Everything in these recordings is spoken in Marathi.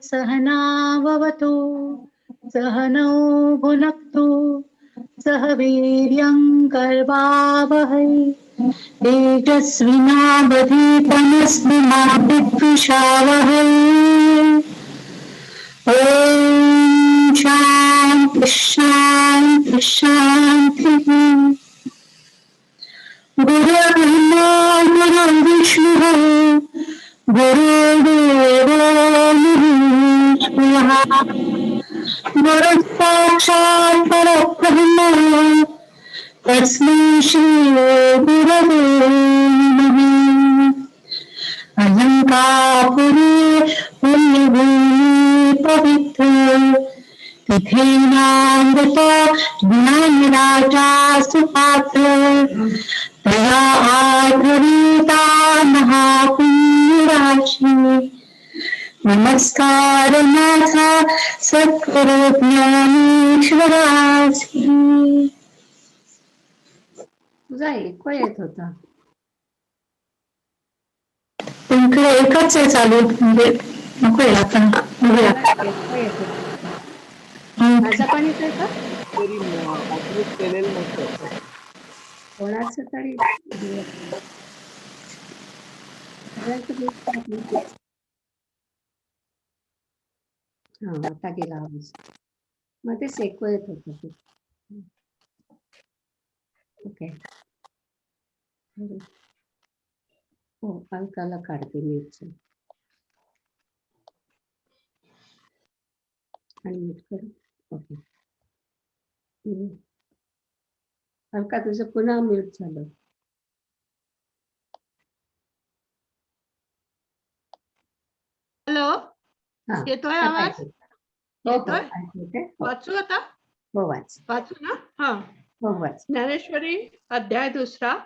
सहनाववतु सहनौ भुनक्तु सह वीर्यं कर्वावहै तेजस्विनावधीतमस्मि मा विद्विषावहै। ॐ शान्ति शान्ति शान्तिः। गुरुर्ब्रह्मा गुरुर्विष्णुः गुरुर्देवो महेश्वरः गुरुः साक्षात् परब्रह्म तस्मै श्री गुरवे नमः। अहंकापुरे पुण्यभूमि पवित्र तिथेनामृत ज्ञानराजा सुपात्र तया आद्रवीता महापुण्यराशी। नमस्कार माझा सद्गुरु ज्ञानेश्वरासी। तुझा ऐकू येत होता. तुमकडे एकच आहे चालू, म्हणजे नको आहे आता बघूया. माझा पण येतोय का? तरी ऑपरेट केलेलं नव्हतं. कोणाचं तरी हा आता गेला आवाज. मग ते सेको येत होत. ओके. हो, अंकाला काढते मीच आणि मीट करू. ओके. अंका तुझं पुन्हा म्यूट झालं. हॅलो, येतोय आवाज? येतोय. वाचू आता? हो वाच. वाचू ना? हा. हो वाच. ज्ञानेश्वरी अध्याय 2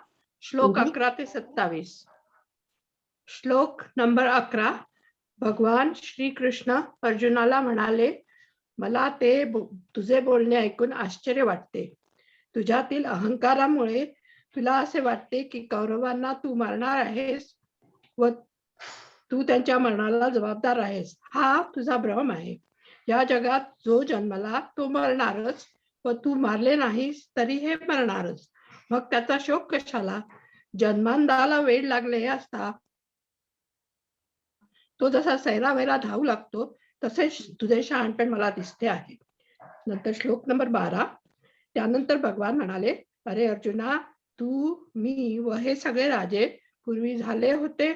श्लोक 11 ते 27. श्लोक नंबर 11. भगवान श्री कृष्ण अर्जुनाला म्हणाले, मला तुझे बोलणे ऐकून आश्चर्य वाटते. तुझ्यातील अहंकारामुळे तुला असे वाटते की कौरवांना तू मारणार आहेस व तू त्यांच्या मरणाला जबाबदार आहेस. हा तुझा भ्रम आहे. या जगात जो जन्मला तो मरणारच व तू मारले नाहीस तरी हे मरणारच. मग त्याचा शोक कशाला? जन्मांधाला वेळ लागले असता तो जसा सैरावैरा धावू लागतो तसेच तुझे शहाणपण मला दिसते आहे. नंतर श्लोक नंबर 12. त्यानंतर भगवान म्हणाले, अरे अर्जुना, तू, मी व हे सगळे राजे पूर्वी झाले होते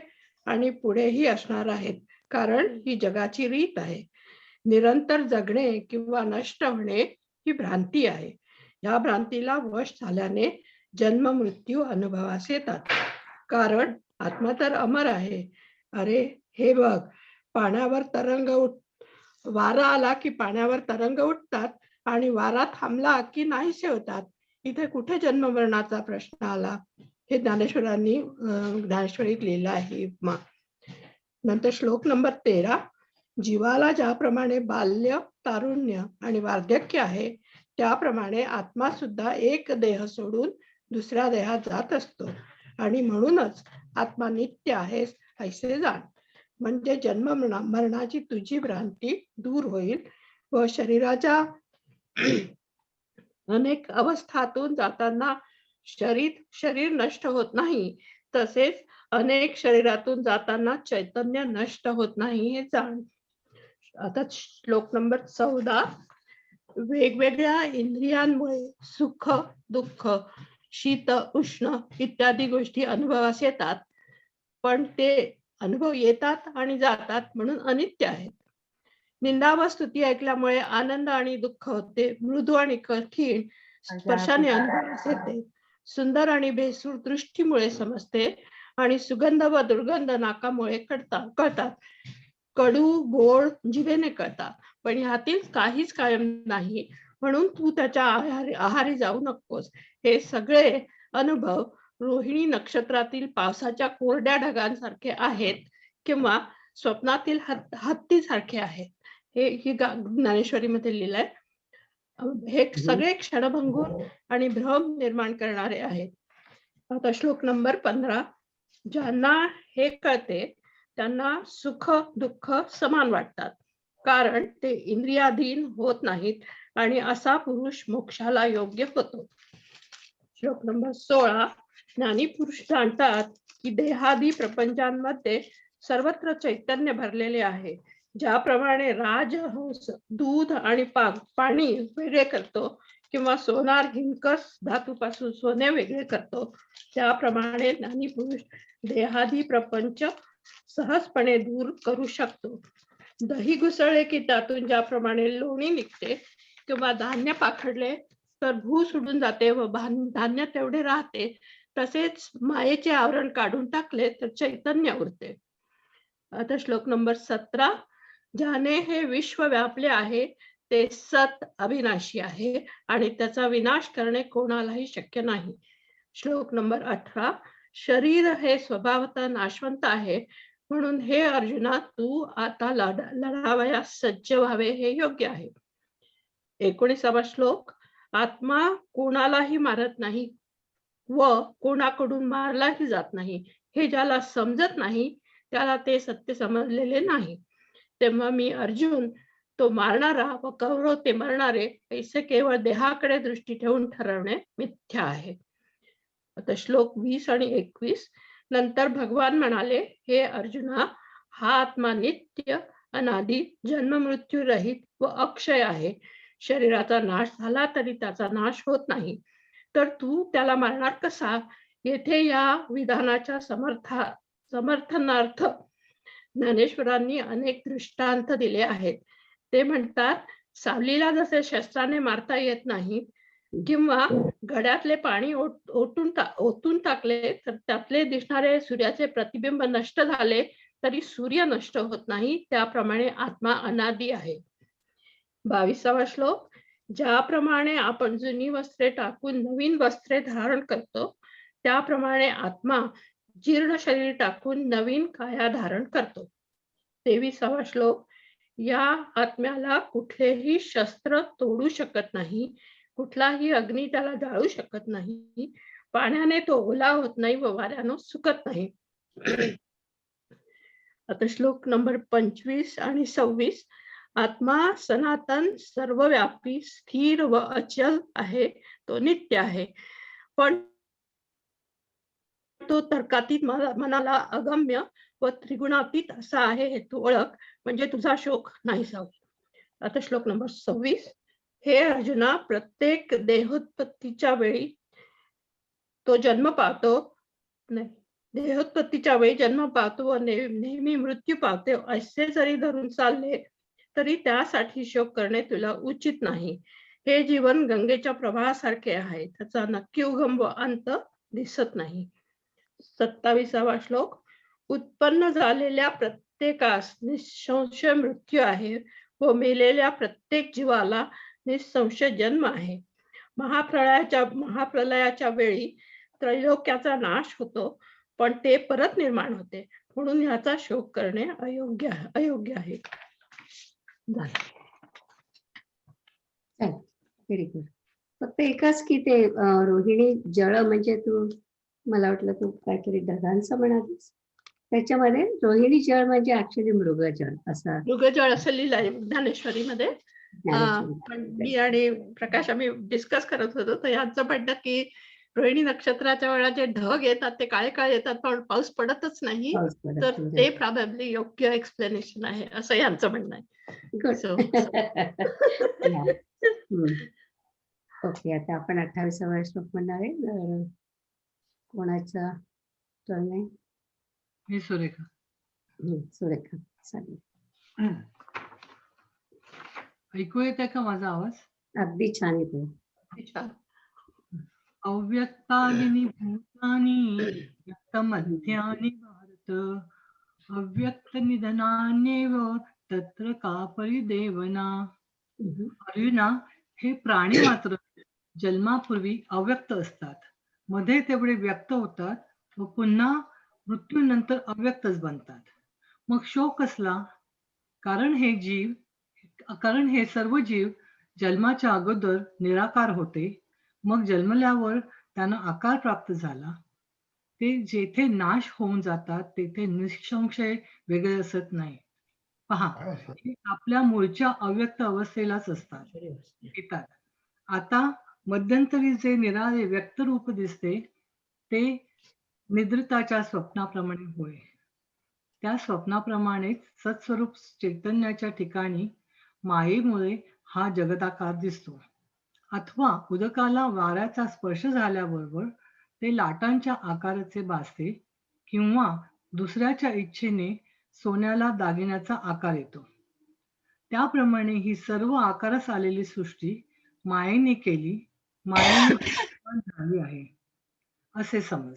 आणि पुढेही असणार आहेत, कारण ही जगाची रीत आहे. निरंतर जगणे किंवा नष्ट होणे ही भ्रांती आहे. या भ्रांतीला वश झाल्याने जन्म मृत्यू अनुभवास येतात, कारण आत्मा तर अमर आहे. अरे हे बघ, पाण्यावर तरंग वारा आला की पाण्यावर तरंग उठतात आणि वारा थांबला की नाहीसे होतात. इथे कुठे जन्म मरणाचा प्रश्न आला? हे ज्ञानेश्वरीत लिहिलं आहे. नंतर श्लोक नंबर 13. जीवाला ज्याप्रमाणे बाल्य, तारुण्य आणि वार्धक्य आहे, त्याप्रमाणे आत्मा सुद्धा एक देह सोडून दुसऱ्या देहात जात असतो आणि म्हणूनच आत्मा नित्य आहे असे जाण. म्हणजे जन्म मरणाची तुझी भ्रांती दूर होईल व शरीराच्या अनेक अवस्थातून जाताना शरीर नष्ट होत नाही, तसेच अनेक शरीरातून जाताना चैतन्य नष्ट होत नाही हे जाण. आता श्लोक नंबर 14. वेगवेगळ्या इंद्रियांमुळे सुख, दुःख, शीत, उष्ण इत्यादी गोष्टी अनुभवास येतात, पण ते अनुभव येतात आणि जातात म्हणून अनित्य आहेत. निंदा व स्तुती ऐकल्यामुळे आनंद आणि दुःख होते. मृदू आणि कठीण स्पर्शाने अनुभवास येते. सुंदर आणि भेसूर दृष्टीमुळे समजते आणि सुगंध व दुर्गंध नाकामुळे कळतात. कडू गोड जिभेने कळतात, पण ह्यातील काहीच कायम नाही, म्हणून तू त्याच्या आहारी जाऊ नकोस. हे सगळे अनुभव रोहिणी नक्षत्रातील पावसाच्या कोरड्या ढगांसारखे आहेत किंवा स्वप्नातील हत्तीसारखे आहेत. हे ज्ञानेश्वरीमध्ये लिहिलंय. हे सगळे क्षणभंगूर आणि भ्रम निर्माण करणारे आहेत. आता श्लोक नंबर 15. ज्यांना हे कळते त्यांना सुख दुःख समान वाटतात. कारण ते इंद्रियाधीन होत नाहीत आणि असा पुरुष मोक्षाला योग्य होतो. श्लोक नंबर 16. ज्ञानी पुरुष जाणतात की देहादी प्रपंचांमध्ये सर्वत्र चैतन्य भरलेले आहे. ज्याप्रमाणे राजहंस दूध आणि पाणी वेगळे करतो किंवा सोनार हिंकस धातूपासून सोने वेगळे करतो, त्याप्रमाणे ज्ञानी पुरुष देहादी प्रपंच सहजपणे दूर करू शकतो. दही घुसळले की त्यातून ज्याप्रमाणे लोणी निघते किंवा धान्य पाखडले तर भू सुडून जाते व धान्य तेवढे राहते, तसेच मायेचे आवरण काढून टाकले तर चैतन्य उरते. आता श्लोक नंबर 17. ज्याने हे विश्व व्यापले आहे ते सत अविनाशी आहे आणि त्याचा विनाश करणे कोणालाही शक्य नाही. श्लोक नंबर 18. शरीर हे स्वभावतः नाशवंत आहे, म्हणून हे अर्जुना तू आता लढावयास सज्ज व्हावे हे योग्य आहे. 19वा श्लोक. आत्मा कोणालाही मारत नाही व कोणाकडून मारलाही जात नाही, हे ज्याला समजत नाही त्याला ते सत्य समजलेले नाही. तेव्हा मी अर्जुन तो मारणारा व कौरव ते मरणारे ऐसे केवळ देहाकडे दृष्टी ठेवून ठरवणे मिथ्या आहे. आता श्लोक 20 आणि 21. नंतर भगवान म्हणाले, हे अर्जुना, हा आत्मा नित्य अनादि जन्म मृत्यू रहित व अक्षय आहे. शरीराचा नाश झाला तरी त्याचा नाश होत नाही, तर तू त्याला मारणार कसा? येथे या विधानाच्या समर्थनार्थ ज्ञानेश्वरांनी अनेक दृष्टांत दिले आहेत. ते म्हणतात, सावलीला जसे शस्त्राने मारता येत नाही किंवा घड्यातले पाणी ओतून टाकले तर त्यातले दिसणारे सूर्याचे प्रतिबिंब नष्ट झाले तरी सूर्य नष्ट होत नाही, त्याप्रमाणे आत्मा अनादि आहे. 22वा श्लोक. ज्याप्रमाणे आपण जुनी वस्त्रे टाकून नवीन वस्त्रे धारण करतो, त्याप्रमाणे आत्मा जीर्ण शरीर टाकून नवीन काया धारण करतो. 23वा श्लोक. या आत्म्याला कुठलेही शस्त्र तोडू शकत नाही, कुठलाही अग्नी त्याला जाळू शकत नाही, पाण्याने तो ओला होत नाही व वाऱ्यानं सुकत नाही. आता श्लोक नंबर 25 आणि 26. आत्मा सनातन सर्वव्यापी स्थिर व अचल आहे, तो नित्य आहे, पण तो तर्कातीत मनाला अगम्य व त्रिगुणातीत असा आहे हे तू ओळख, म्हणजे तुझा शोक नाहीसा होईल. आता श्लोक नंबर 26. हे अर्जुना, प्रत्येक देहोत्पत्तीच्या वेळी तो जन्म पावतो, नाही देहोत्पत्तीच्या वेळी जन्म पावतो व नेहमी मृत्यू पावते, असे जरी धरून चालले तरी त्यासाठी शोक करणे तुला उचित नाही. हे जीवन गंगेच्या प्रवाहासारखे आहे, त्याचा नक्की उगम व अंत दिसत नाही. 27वा श्लोक. उत्पन्न झालेल्या प्रत्येकास निसंशय मृत्यू आहे व मेलेल्या प्रत्येक जीवाला निसंशय जन्म आहे. महाप्रलयाच्या वेळी त्रैलोक्याचा नाश होतो, पण ते परत निर्माण होते, म्हणून ह्याचा शोक करणे अयोग्य आहे. Very good. फक्त एकच की ते रोहिणी जळ म्हणजे तू, मला वाटलं तू काहीतरी ढगांचं म्हणालीस, त्याच्यामध्ये रोहिणी जळ म्हणजे ऍक्च्युली मृगजळ असा. मृगजळ असं लिहिलंय ज्ञानेश्वरीमध्ये. पण मी आणि प्रकाश आम्ही डिस्कस करत होतो, तर यांचं म्हणणं की रोहिणी नक्षत्राच्या वेळा जे ढग येतात ते काळे काळे येतात पण पाऊस पडतच नाही, तर ते प्रॉबॅबली योग्य एक्सप्लेनेशन आहे असं यांचं म्हणणं आहे. ओके. आता आपण 28वा श्लोक म्हणणार आहे. कोणाचा टर्न आहे? मी सुरेखा. सुरेखा, चालेल. ऐकू येत आहे का माझा आवाज? अगदी छान येतो. अव्यक्तानि भूतानि व्यक्तमध्यानि भारत अव्यक्त निधनान्येव तत्र का परिदेवना. अर्जुना, हे प्राणी मात्र जन्मापूर्वी अव्यक्त असतात, मध्ये तेवढे व्यक्त होतात व पुन्हा मृत्यूनंतर अव्यक्तच बनतात. मग शोक कसला? कारण हे सर्व जीव जन्माच्या अगोदर निराकार होते, मग जन्मल्यावर त्यांना आकार प्राप्त झाला. ते जेथे नाश होऊन जातात तेथे निसंशय वेगळे असत नाही. पहा, हे आपल्या मूळच्या अव्यक्त अवस्थेलाच असतात येतात. आता मध्यंतरी जे निराळे व्यक्त रूप दिसते ते निद्रिताच्या स्वप्नाप्रमाणे होय. त्या स्वप्नाप्रमाणेच सत्स्वरूप चैतन्याच्या ठिकाणी मायेमुळे हा जगदाकार दिसतो. अथवा उदकाला वाऱ्याचा स्पर्श झाल्याबरोबर ते लाटांच्या आकाराचे भासते किंवा दुसऱ्याच्या इच्छेने सोन्याला दागिन्याचा आकार येतो. त्याप्रमाणे ही सर्व आकारास आलेली सृष्टी मायेने केली, मायेने निर्माण झाली आहे असे समज.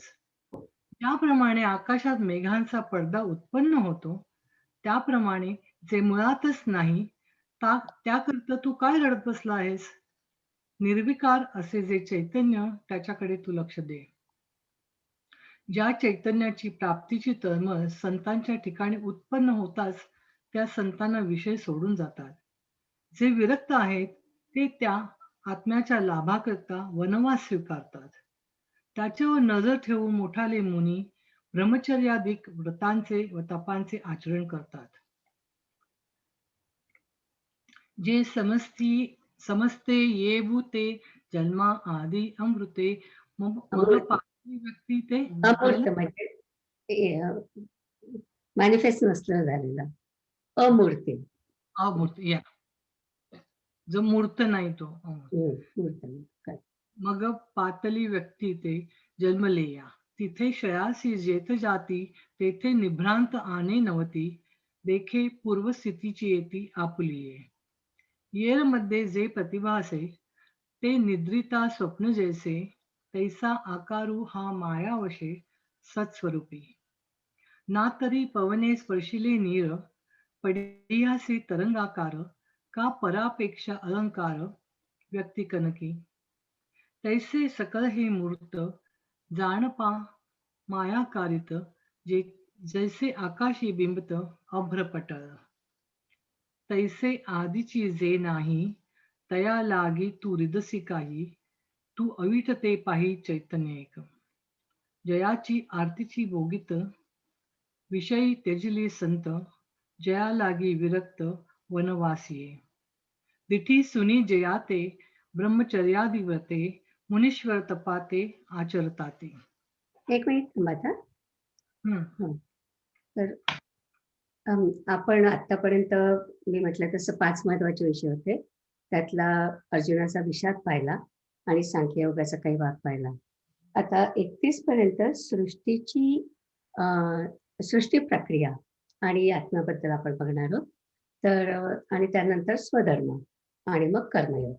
ज्याप्रमाणे आकाशात मेघांचा पडदा उत्पन्न होतो त्याप्रमाणे जे मुळातच नाही त्याकरता तू काय रडत बसला आहेस? निर्विकार असे जे चैतन्य त्याच्याकडे तू लक्ष दे. ज्या चैतन्याची प्राप्तीची तळमळ संतांच्या ठिकाणी उत्पन्न होताच त्या संतांना विषय सोडून जातात. जे विरक्त आहेत ते त्या आत्म्याच्या लाभाकरता वनवास स्वीकारतात. त्याच्यावर नजर ठेवून मोठाले मुनी ब्रह्मचर्याधिक व्रतांचे व तपांचे आचरण करतात. जे समस्ते ये भूते जन्मा आदी अमृते मग अमृत. पाचवी व्यक्ती ते अमूर्त म्हणजे मॅनिफेस्ट नसलं झालेलं अमूर्ती. अमूर्त या जो मूर्त नाही तो अमूर्त. मूर्त नाही. काय? मग पातली व्यक्ती ते जन्मले या तिथे शयासी जेथ जाती तेथे निभ्रांत आणे नवती देखे पूर्वस्थितीची येती आपुलिये. येर मध्ये जे प्रतिभासे ते निद्रिता स्वप्न जैसे तैसा आकारू हा मायावशे सत्स्वरूपी. ना तरी पवने स्पर्शिले नीर पडियासी तरंगाकार का परापेक्षा अलंकार व्यक्ती कनकी. तैसे सकल हे मूर्त जाणपा मायाकारित जे जैसे आकाशी बिंबत अभ्रपटळ. तैसे आदीची जे नाही तया लागी तू रिदसी काही तू अविट ते पाही चैतन्य एक. जयाची आरतीची भोगित विषयी त्यजली संत जया लागी विरक्त वनवासिये. दिठी सुनी जयाते ब्रह्मचर्यादिव्रते मुनीश्वर तपाते आचरताते. एक मिनिट थांबा आता. हम्म. तर आपण आतापर्यंत मी म्हटलं तसं 5 महत्वाचे विषय होते. त्यातला अर्जुनाचा विषाद पाहिला आणि सांख्ययोगाचा काही भाग पाहिला. आता 31 पर्यंत सृष्टी प्रक्रिया आणि आत्म्याबद्दल आपण बघणार आहोत. तर आणि त्यानंतर स्वधर्म आणि मग कर्मयोग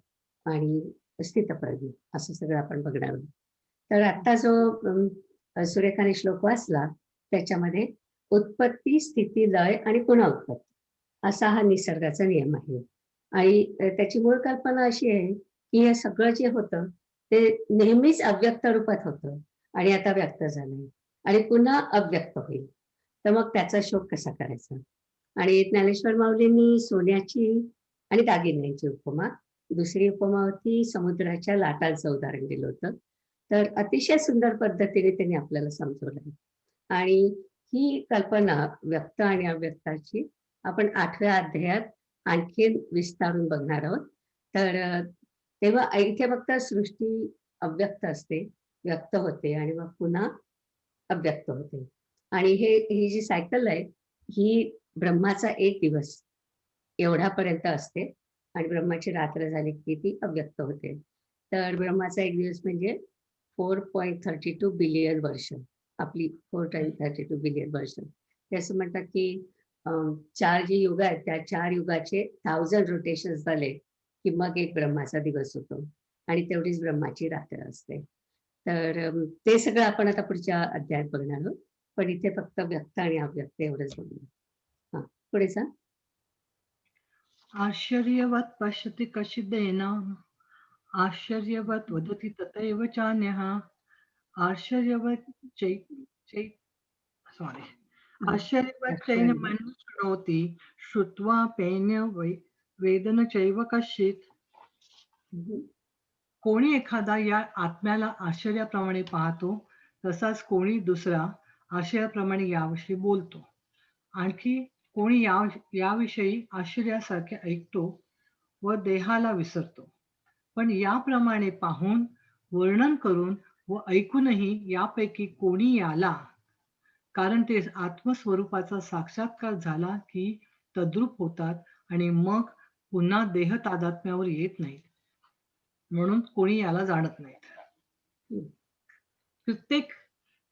आणि स्थितप्रज्ञ असं सगळं आपण बघणार आहोत. तर आता जो सुरेखाने श्लोक वाचला त्याच्यामध्ये उत्पत्ती, स्थिती, लय आणि पुन्हा उत्पत्ती असा हा निसर्गाचा नियम आहे. आणि त्याची मूळ कल्पना अशी आहे की हे सगळं जे होतं ते नेहमीच अव्यक्त रूपात होतं आणि आता व्यक्त झालंय आणि पुन्हा अव्यक्त होईल. तर मग त्याचा शोध कसा करायचा. आणि ज्ञानेश्वर माऊलींनी सोन्याची आणि दागिन्यांची उपमा, दुसरी उपमा होती समुद्राच्या लाटांचं उदाहरण दिलं होतं. तर अतिशय सुंदर पद्धतीने त्यांनी आपल्याला समजवलं. आणि ही कल्पना व्यक्त आणि अव्यक्ताची आपण 8व्या अध्यायात आणखी विस्तारून बघणार आहोत. तर तेव्हा इथे फक्त सृष्टी अव्यक्त असते, व्यक्त होते आणि मग पुन्हा अव्यक्त होते. आणि ही जी सायकल आहे ही ब्रह्माचा एक दिवस एवढ्यापर्यंत असते आणि ब्रह्माची रात्र झाली की ती अव्यक्त होते. तर ब्रह्माचा एक दिवस म्हणजे 4.32 बिलियन वर्ष. आपली 4.32 बिलियन वर्ष. ते असं म्हणतात की 4 जी युग आहेत त्या 4 युगाचे 1000 रोटेशन झाले की मग एक ब्रह्माचा दिवस होतो आणि तेवढीच ब्रह्माची रात्र असते. तर ते सगळं आपण आता पुढच्या अध्यायात बघणार आहोत. पण इथे फक्त व्यक्त आणि अव्यक्त एवढंच बघणार. हा पुढे सांग. आश्चर्यवत पश्यति कश्चिदेन आश्चर्यवत वदति तथैव चान्यः. आश्चर्यवत आश्चर्यवत चैनमन्यः शृणोति श्रुत्वा पेन्य वेदन चैव कश्चित्. कोणी एखादा या आत्म्याला आश्चर्याप्रमाणे पाहतो तसाच कोणी दुसरा आश्चर्याप्रमाणे याविषयी बोलतो. आणखी कोणी याविषयी आश्चर्यासारखे ऐकतो व देहाला विसरतो. पण याप्रमाणे पाहून, वर्णन करून व ऐकूनही यापैकी कोणी याला, कारण ते आत्मस्वरूपाचा साक्षात्कार झाला की तद्रूप होतात आणि मग पुन्हा देह तादात्म्यावर येत नाहीत, म्हणून कोणी याला जाणत नाहीत. हम्म. प्रत्येक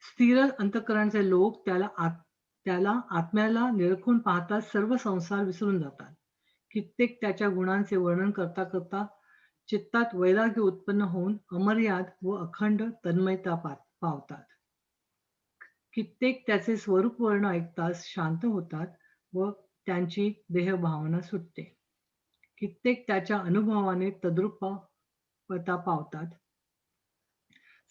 स्थिर अंतःकरणाचे लोक त्याला आत्म्याला निरखून पाहतात, सर्व संसार विसरून जातात. कित्येक त्याच्या गुणांचे वर्णन करता करता चित्तात वैराग्य उत्पन्न होऊन अमर्याद व अखंड तन्मयता पावतात. कित्येक त्याचे स्वरूप वर्ण ऐकताच शांत होतात व त्यांची देहभावना सुटते. कित्येक त्याच्या अनुभवाने तद्रूपता पावतात.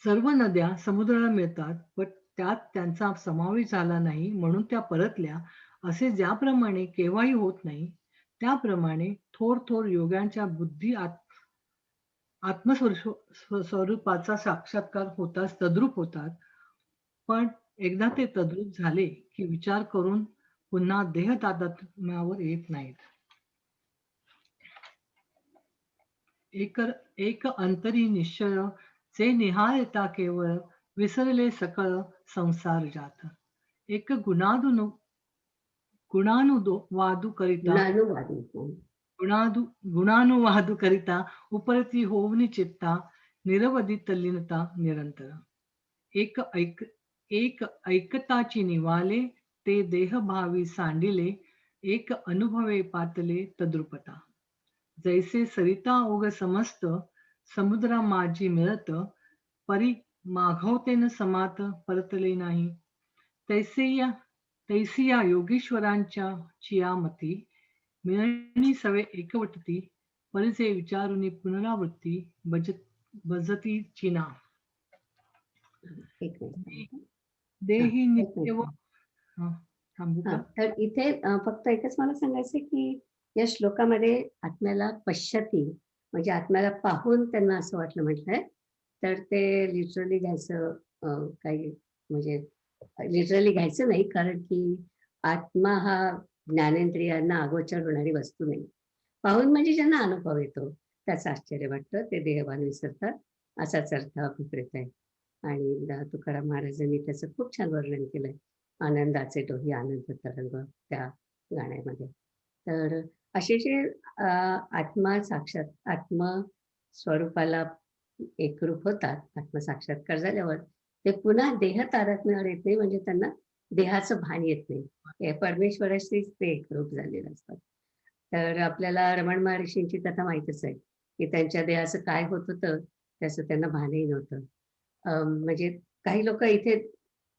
सर्व नद्या समुद्राला मिळतात, पण त्यात त्यांचा समावेश झाला नाही म्हणून त्या परतल्या, असे ज्याप्रमाणे केव्हाही होत नाही, त्याप्रमाणे थोर थोर योग्यांच्या बुद्धी आत्मस्वरूपाचा साक्षात्कार होताच तद्रूप होतात. पण एकदा ते तद्रूप झाले की विचार करून पुन्हा देह तादात्म्यावर येत नाहीत. एक अंतरी निश्चय जे निहाळता केवळ, विसरले सकळ संसार जात. एक गुणानुवादू करिता गुणानुवादू करिता उपरती होऊनी चित्ता, निरवधी तल्लीनता निरंतर. एक ऐकताची निवाले, ते देहभावी सांडिले, एक अनुभवे पातले तद्रूपता. जैसे सरिता ओघ समस्त, समुद्रा माझी मिळत, परी माघवते न समात परतले नाही. तैसी या योगेश्वरांच्या चियामती, मिळणी सवे एकवटती, परिचे विचारुनी पुनरावृत्ती, भजती चिना. एक मिनिट. देही एक नित्य व मिनिट. थांबू का? तर इथे फक्त एकच मला सांगायचं की या श्लोकामध्ये आत्म्याला पश्यती म्हणजे आत्म्याला पाहून त्यांना असं वाटलं म्हटलंय, तर ते लिटरली घ्यायचं काही म्हणजे लिटरली घ्यायचं नाही, कारण की आत्मा हा ज्ञानेंद्रियांना अगोचर होणारी वस्तू नाही. पाहून म्हणजे ज्यांना अनुभव येतो त्याचं आश्चर्य वाटतं, ते देहभान विसरतात, असाच अर्थ अभिप्रेत आहे. आणि तुकाराम महाराजांनी त्याचं खूप छान वर्णन केलंय, आनंदाचे डोही आनंद तरंग त्या गाण्यामध्ये. तर असे जे आत्मा साक्षात आत्मस्वरूपाला एकरूप होतात, आत्मसाक्षात्कार झाल्यावर ते पुन्हा देह तादात्म्यावर येत नाही, म्हणजे त्यांना देहाचं भान येत नाही. हे परमेश्वराशीच ते एकरूप झालेलं असतात. तर आपल्याला रमण महर्षींची कथा माहीतच आहे की त्यांच्या देहाचं काय होत होतं त्याचं त्यांना भानही नव्हतं. म्हणजे काही लोक इथे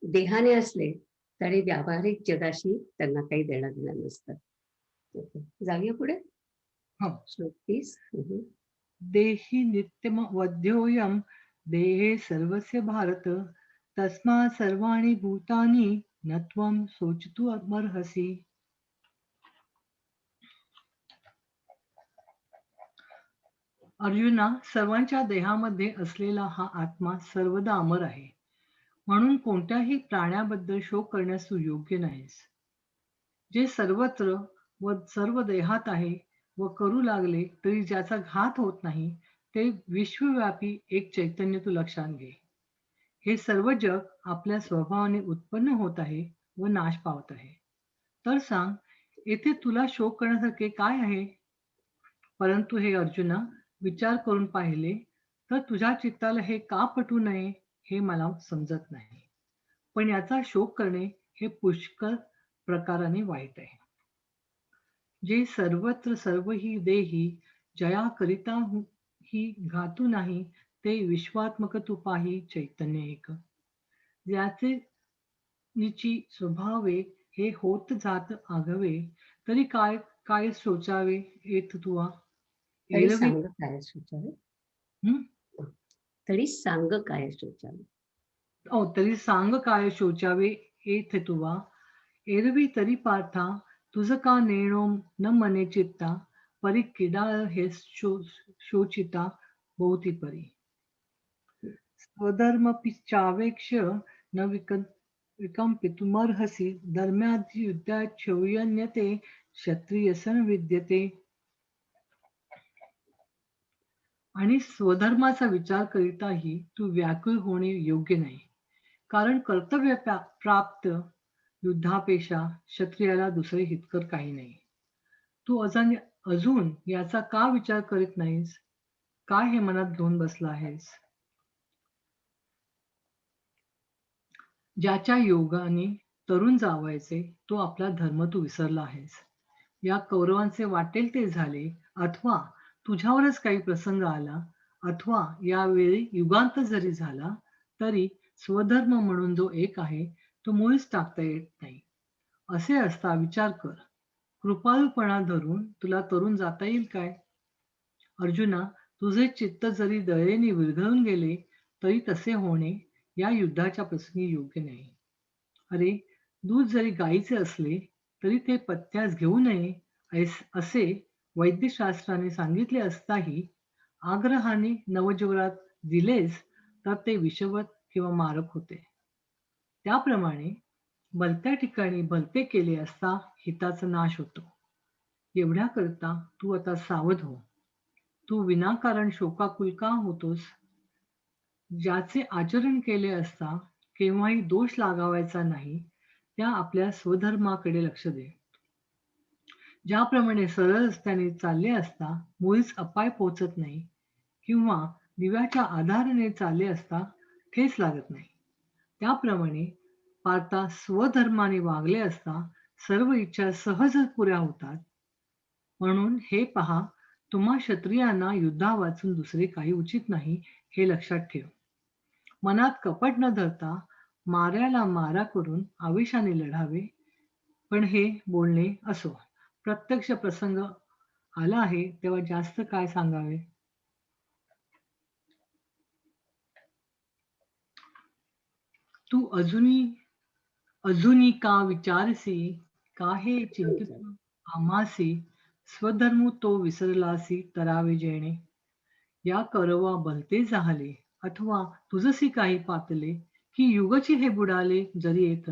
देहाने असले तरी व्यावहारिक जगाशी त्यांना काही देणं घेणं नसतं. जाऊया पुढे. हो. श्लोक 30. देहि नित्यम वध्योयम, देहे सर्वस्य भारत, तस्मा सर्वाणि भूतानि न त्वं शोचितुं अर्हसि. अर्जुना, सर्वांच्या देहामध्ये असलेला हा आत्मा सर्वदा अमर आहे, म्हणून कोणत्याही प्राण्याबद्दल शोक करण्यास तू योग्य नाहीस. जे सर्वत्र व सर्व देहात आहे व करू लागले तरी ज्याचा घात होत नाही, ते विश्वव्यापी एक चैतन्य तू लक्षात घे. हे सर्व जग आपल्या स्वभावाने उत्पन्न होत आहे व नाश पावत आहे. तर सांग, येथे तुला शोक करण्यासारखे काय आहे? परंतु हे अर्जुना, विचार करून पाहिले तर तुझ्या चित्ताला हे का पटू नये हे मला समजत नाही. पण याचा शोक करणे हे पुष्कळ प्रकाराने वाईट आहे. जे सर्वत्र सर्व ही देही, जया करिता ही घातू नाही, ते विश्वात्मक तू पाही चैतन्य एक. ज्याचे निची स्वभावे हे होत जात आघवे, तरी काय काय शोचावे येत तुवा. तरी एरवी सांग काय शोचावे. तरी सांग काय शोचावे. तरी सांग काय शोचावे येथ तुवा. एरवी तरी पार्था, तुझ का नेणो न मने चित्ता, परी किडाळ हे शोचिता भोवती परी. स्वधर्म पिचावेक्ष न एकम पितुमर्हसि धर्म्यादि युद्धात शौर्यन्यते क्षत्रियसन विद्यते. आणि स्वधर्माचा विचार करिताही तू व्याकुळ होणे योग्य नाही, कारण कर्तव्य प्राप्त युद्धापेक्षा क्षत्रियाला दुसरे हितकर काही नाही. तू अजून याचा का विचार करीत नाहीस? काय हे मनात घेऊन बसला आहेस? ज्याच्या योगाने तरुण जावायचे तो आपला धर्म तू विसरला आहेस. या कौरवांचे वाटेल ते झाले, अथवा तुझ्यावरच काही प्रसंग आला, अथवा यावेळी युगांत जरी झाला तरी स्वधर्म म्हणून जो एक आहे तो मुळीच टाकता येत नाही. असे असता विचार कर, कृपाळूपणा धरून तुला तरुण जाता येईल काय? अर्जुना, तुझे चित्त जरी दयेने विरघळून गेले तरी तसे होणे या युद्धाच्या प्रसंगी योग्य नाही. अरे, दूध जरी गाईचे असले तरी ते पत्त्यास घेऊ नये असे वैद्यशास्त्राने सांगितले असताही आग्रहाने नवज्वरात दिलेस तर ते विषवत किंवा मारक होते. त्याप्रमाणे भलत्या ठिकाणी भलते केले असता हिताचा नाश होतो. एवढ्या करता तू आता सावध हो. तू विनाकारण शोकाकुल का होतोस? ज्याचे आचरण केले असता केव्हाही दोष लागावायचा नाही त्या आपल्या स्वधर्माकडे लक्ष दे. ज्याप्रमाणे सरळ रस्त्याने चालले असता मुळीच अपाय पोचत नाही, किंवा दिव्याच्या आधाराने चालले असता ठेच लागत नाही, त्याप्रमाणे पार्था स्वधर्माने वागले असता सर्व इच्छा सहज पुऱ्या होतात. म्हणून हे पहा, तुम्हा क्षत्रियांना युद्धा वाचून दुसरे काही उचित नाही हे लक्षात ठेव. मनात कपट न धरता माऱ्याला मारा करून आवेशाने लढावे. पण हे बोलणे असो, प्रत्यक्ष प्रसंग आला आहे तेव्हा जास्त काय सांगावे. तू अजूनी का विचारसी, का हे चिंतित आमासी, स्वधर्म तो विसरलासी तरावे जेणे. या करवा भलते झाले, अथवा तुझसी काही पातले, की युगची हे बुडाले जरी येत,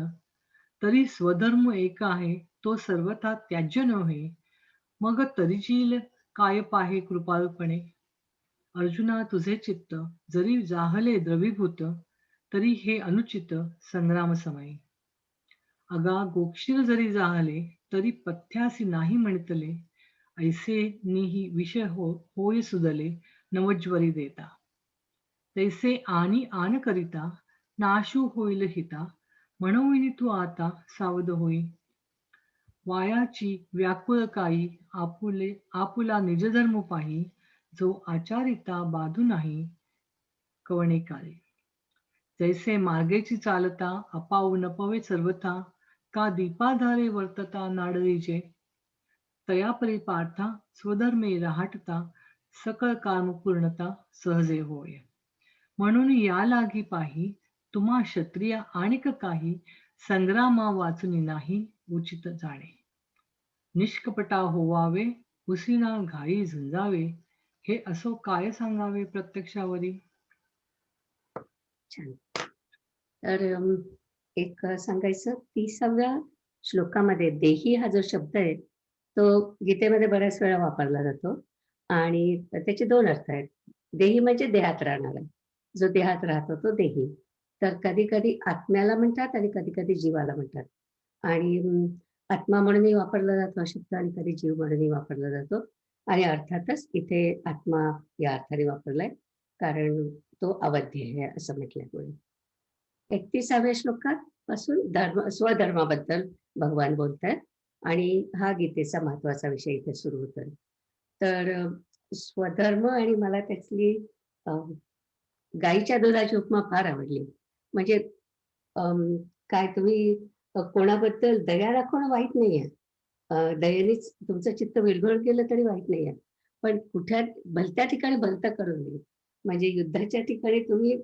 तरी स्वधर्म एक आहे तो सर्वथा त्याज्य नव्हे. मग तरीचील काय पाहे कृपाळपणे. अर्जुना, तुझे चित्त जरी जाहले द्रवीभूत तरी हे अनुचित संग्राम समय. अगा गोक्षीर जरी जाहले तरी पथ्यासी नाही म्हणतले, ऐसे निही विषय होय सुदले नवज्वरी देता. तैसे आणि आन करिता नाशू होईल हिता, म्हणून तू आता सावध होई. वायाची व्याकुळ काई आपुला निजधर्म पाही, जो आचारिता बाधू नाही कवणे काळी. जैसे मार्गेची चालता अपाऊ नपवे सर्वथा, का दीपाधारे वर्तता नाडरीचे. तयापरी पार्था स्वधर्मे राहटता, सकळ काम पूर्णता सहजे होय. म्हणून या लागी पाही तुम्हा क्षत्रिय आणिक काही संग्रामा वाचुनी नाही उचित जाणे. निष्कपटा होवावे, हुसीना घाई झुंजावे, हे असो काय सांगावे प्रत्यक्षावरी. छान. तर एक सांगायचं, 30व्या श्लोकामध्ये देही हा जो शब्द आहे तो गीतेमध्ये बऱ्याच वेळा वापरला जातो आणि त्याचे 2 अर्थ आहेत. देही म्हणजे देहात राहणारा, जो देहात राहतो तो देही. तर कधी कधी आत्म्याला म्हणतात आणि कधी कधी जीवाला म्हणतात. आणि आत्मा म्हणूनही वापरला जातो हा शब्द आणि कधी जीव म्हणूनही वापरला जातो. आणि अर्थातच इथे आत्मा या अर्थाने वापरलाय, कारण तो अवध्य आहे असं म्हटल्यामुळे. 31व्या श्लोकात पासून स्वधर्माबद्दल भगवान बोलतात आणि हा गीतेचा महत्वाचा विषय इथे सुरू होतोय. तर स्वधर्म, आणि मला त्यातली गाईच्या दुधाची उपमा फार आवडली. म्हणजे काय तुम्ही कोणाबद्दल दया दाखवणं वाईट नाहीये, दयेनेच तुमचं चित्त विरघळ केलं तरी वाईट नाहीये, पण कुठल्या भलत्या ठिकाणी भलतं करून नये. म्हणजे युद्धाच्या ठिकाणी तुम्ही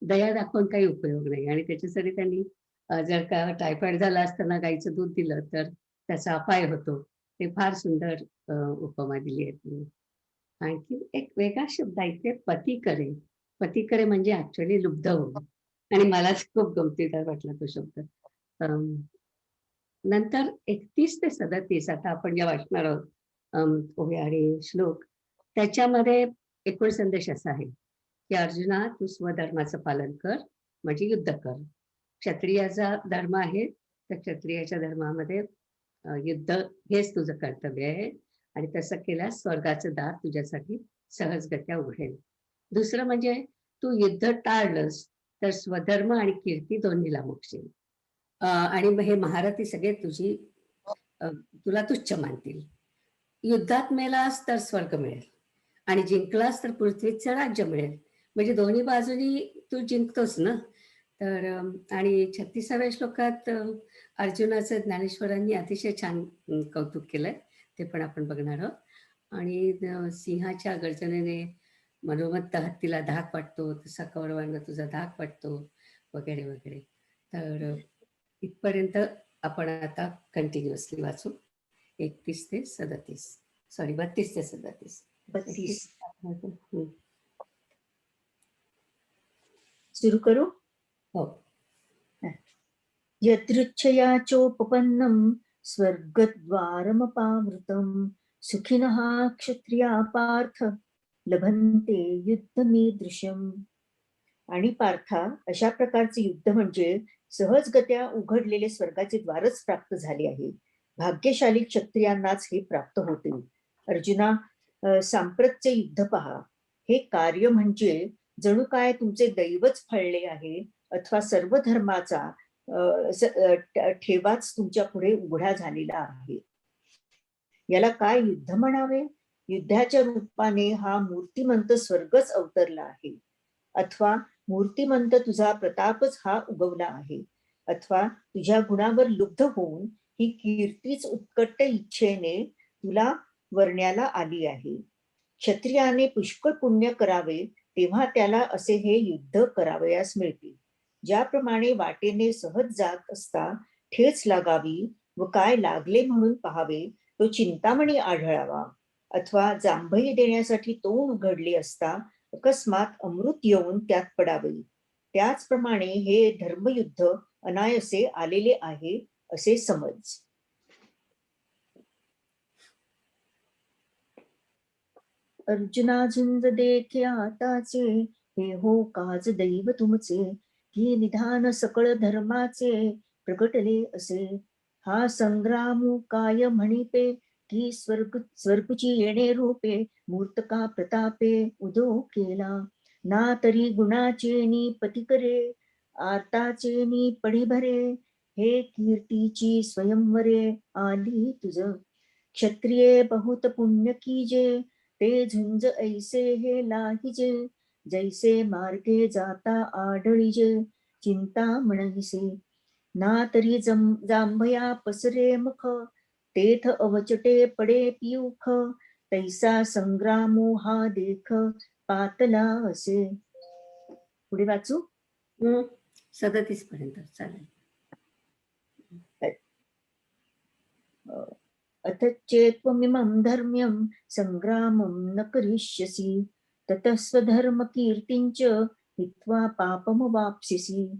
दया दाखवून काही उपयोग नाही. आणि त्याच्यासाठी त्यांनी जर का टायफॉइड झाला असताना गाईचं दूध दिलं तर त्याचा अपाय होतो. ते फार सुंदर उपमा दिली आहे तुम्ही. आणखी एक वेगळा शब्द आहे इथे, पती करे. पती करे म्हणजे ऍक्च्युअली लुब्ध होणं. आणि मलाच खूप गमतीदार वाटला तो शब्द. नंतर 31 ते 37 आता आपण ज्या वाचणार आहोत ओव्या आणि श्लोक, त्याच्यामध्ये एकूण संदेश असा आहे की अर्जुना, तू स्वधर्माचं पालन कर, म्हणजे युद्ध कर. क्षत्रियाचा धर्म आहे, तर क्षत्रियाच्या धर्मामध्ये युद्ध हेच तुझं कर्तव्य आहे, आणि तसं केल्यास स्वर्गाचं दार तुझ्यासाठी सहजगत्या उघडेल. दुसरं म्हणजे तू युद्ध टाळलंस तर स्वधर्म आणि कीर्ती दोन्हीला मुकशील, आणि मग हे महारथी सगळे तुला तुच्छ मानतील. युद्धात मेलास तर स्वर्ग मिळेल, आणि जिंकलास तर पृथ्वीचं राज्य मिळेल. म्हणजे दोन्ही बाजूनी तू जिंकतोस ना. तर आणि 36व्या श्लोकात अर्जुनाचं ज्ञानेश्वरांनी अतिशय छान कौतुक केलंय, ते पण आपण बघणार आहोत. आणि सिंहाच्या गर्जनेने मनोमत्त हत्तीला धाक वाटतो, तसा कौरवांना तुझा धाक वाटतो, वगैरे वगैरे. तर इथपर्यंत आपण आता कंटिन्युअसली वाचू. 31 ते 37, सॉरी 32 ते 37. 32. 32. सुरू करू. हो. यदृच्छया चोपपन्नं स्वर्गद्वारमपावृतं सुखिनः क्षत्रिया पार्थ लभन्ते युद्धमीदृशम्. आणि पार्था, अशा प्रकारचे युद्ध म्हणजे सहजगत्या उघडलेले स्वर्गाचे द्वारच प्राप्त झाले आहे. भाग्यशाली क्षत्रियांनाच हे प्राप्त होते. अर्जुना, सांप्रतचे युद्ध पहा. हे कार्य म्हणजे जणू काय तुमचे दैवच फळले आहे, अथवा सर्व धर्माचा ठेवाच तुमच्या पुढे उघडा झालेला आहे. याला काय युद्ध म्हणावे? युद्धाच्या रूपाने हा मूर्तिमंत स्वर्गच अवतरला आहे, अथवा मूर्तिमंत तुझा प्रतापच हा उगवला आहे, अथवा तुझ्या गुणावर लुब्ध होऊन ही कीर्तीच उत्कट इच्छेने तुला वर्ण्याला आली आहे. क्षत्रियाने पुष्कळ पुण्य करावे, तेव्हा त्याला असे हे युद्ध करावयास मिळते. ज्याप्रमाणे वाटेने सहज जात असता ठेच लागावी व काय लागले म्हणून पाहावे, तो चिंतामणी आढळावा, अथवा जांभई देण्यासाठी तोंड उघडले असता अकस्मात अमृत येऊन त्यात पडावे, त्याचप्रमाणे हे धर्मयुद्ध अनायसे आलेले आहे असे समज. अर्जुना, झुंज देखे आताचे, हे हो काज दैव तुमचे, की निधान सकळ धर्माचे प्रगटले असे. हा संग्राम काय म्हणिपे, की स्वर्गची येणे रूपे मूर्तका प्रतापे उदो केला. ना तरी गुणाचे नि पती करे, आर्ताचे नि पडी भरे, हे कीर्तीची स्वयंवरे आली तुझ. क्षत्रिये बहुत पुण्य कीजे, ते झुंज ऐसे हे लाहिजे, जैसे मार्गे जाता आढळीजे चिंता म्हणविसे. ना तरी जांभया पसरे मुख, तेथ अवचटे पडे पियुख, तैसा संग्रामो हा देख पातला असे. पुढे वाचू. 37 पर्यंत चालेल. अथ चेत्त्वमिमं धर्म्यं संग्रामं न करिष्यसि, ततः स्वधर्म कीर्तिंच हित्वा पापमवाप्स्यसि.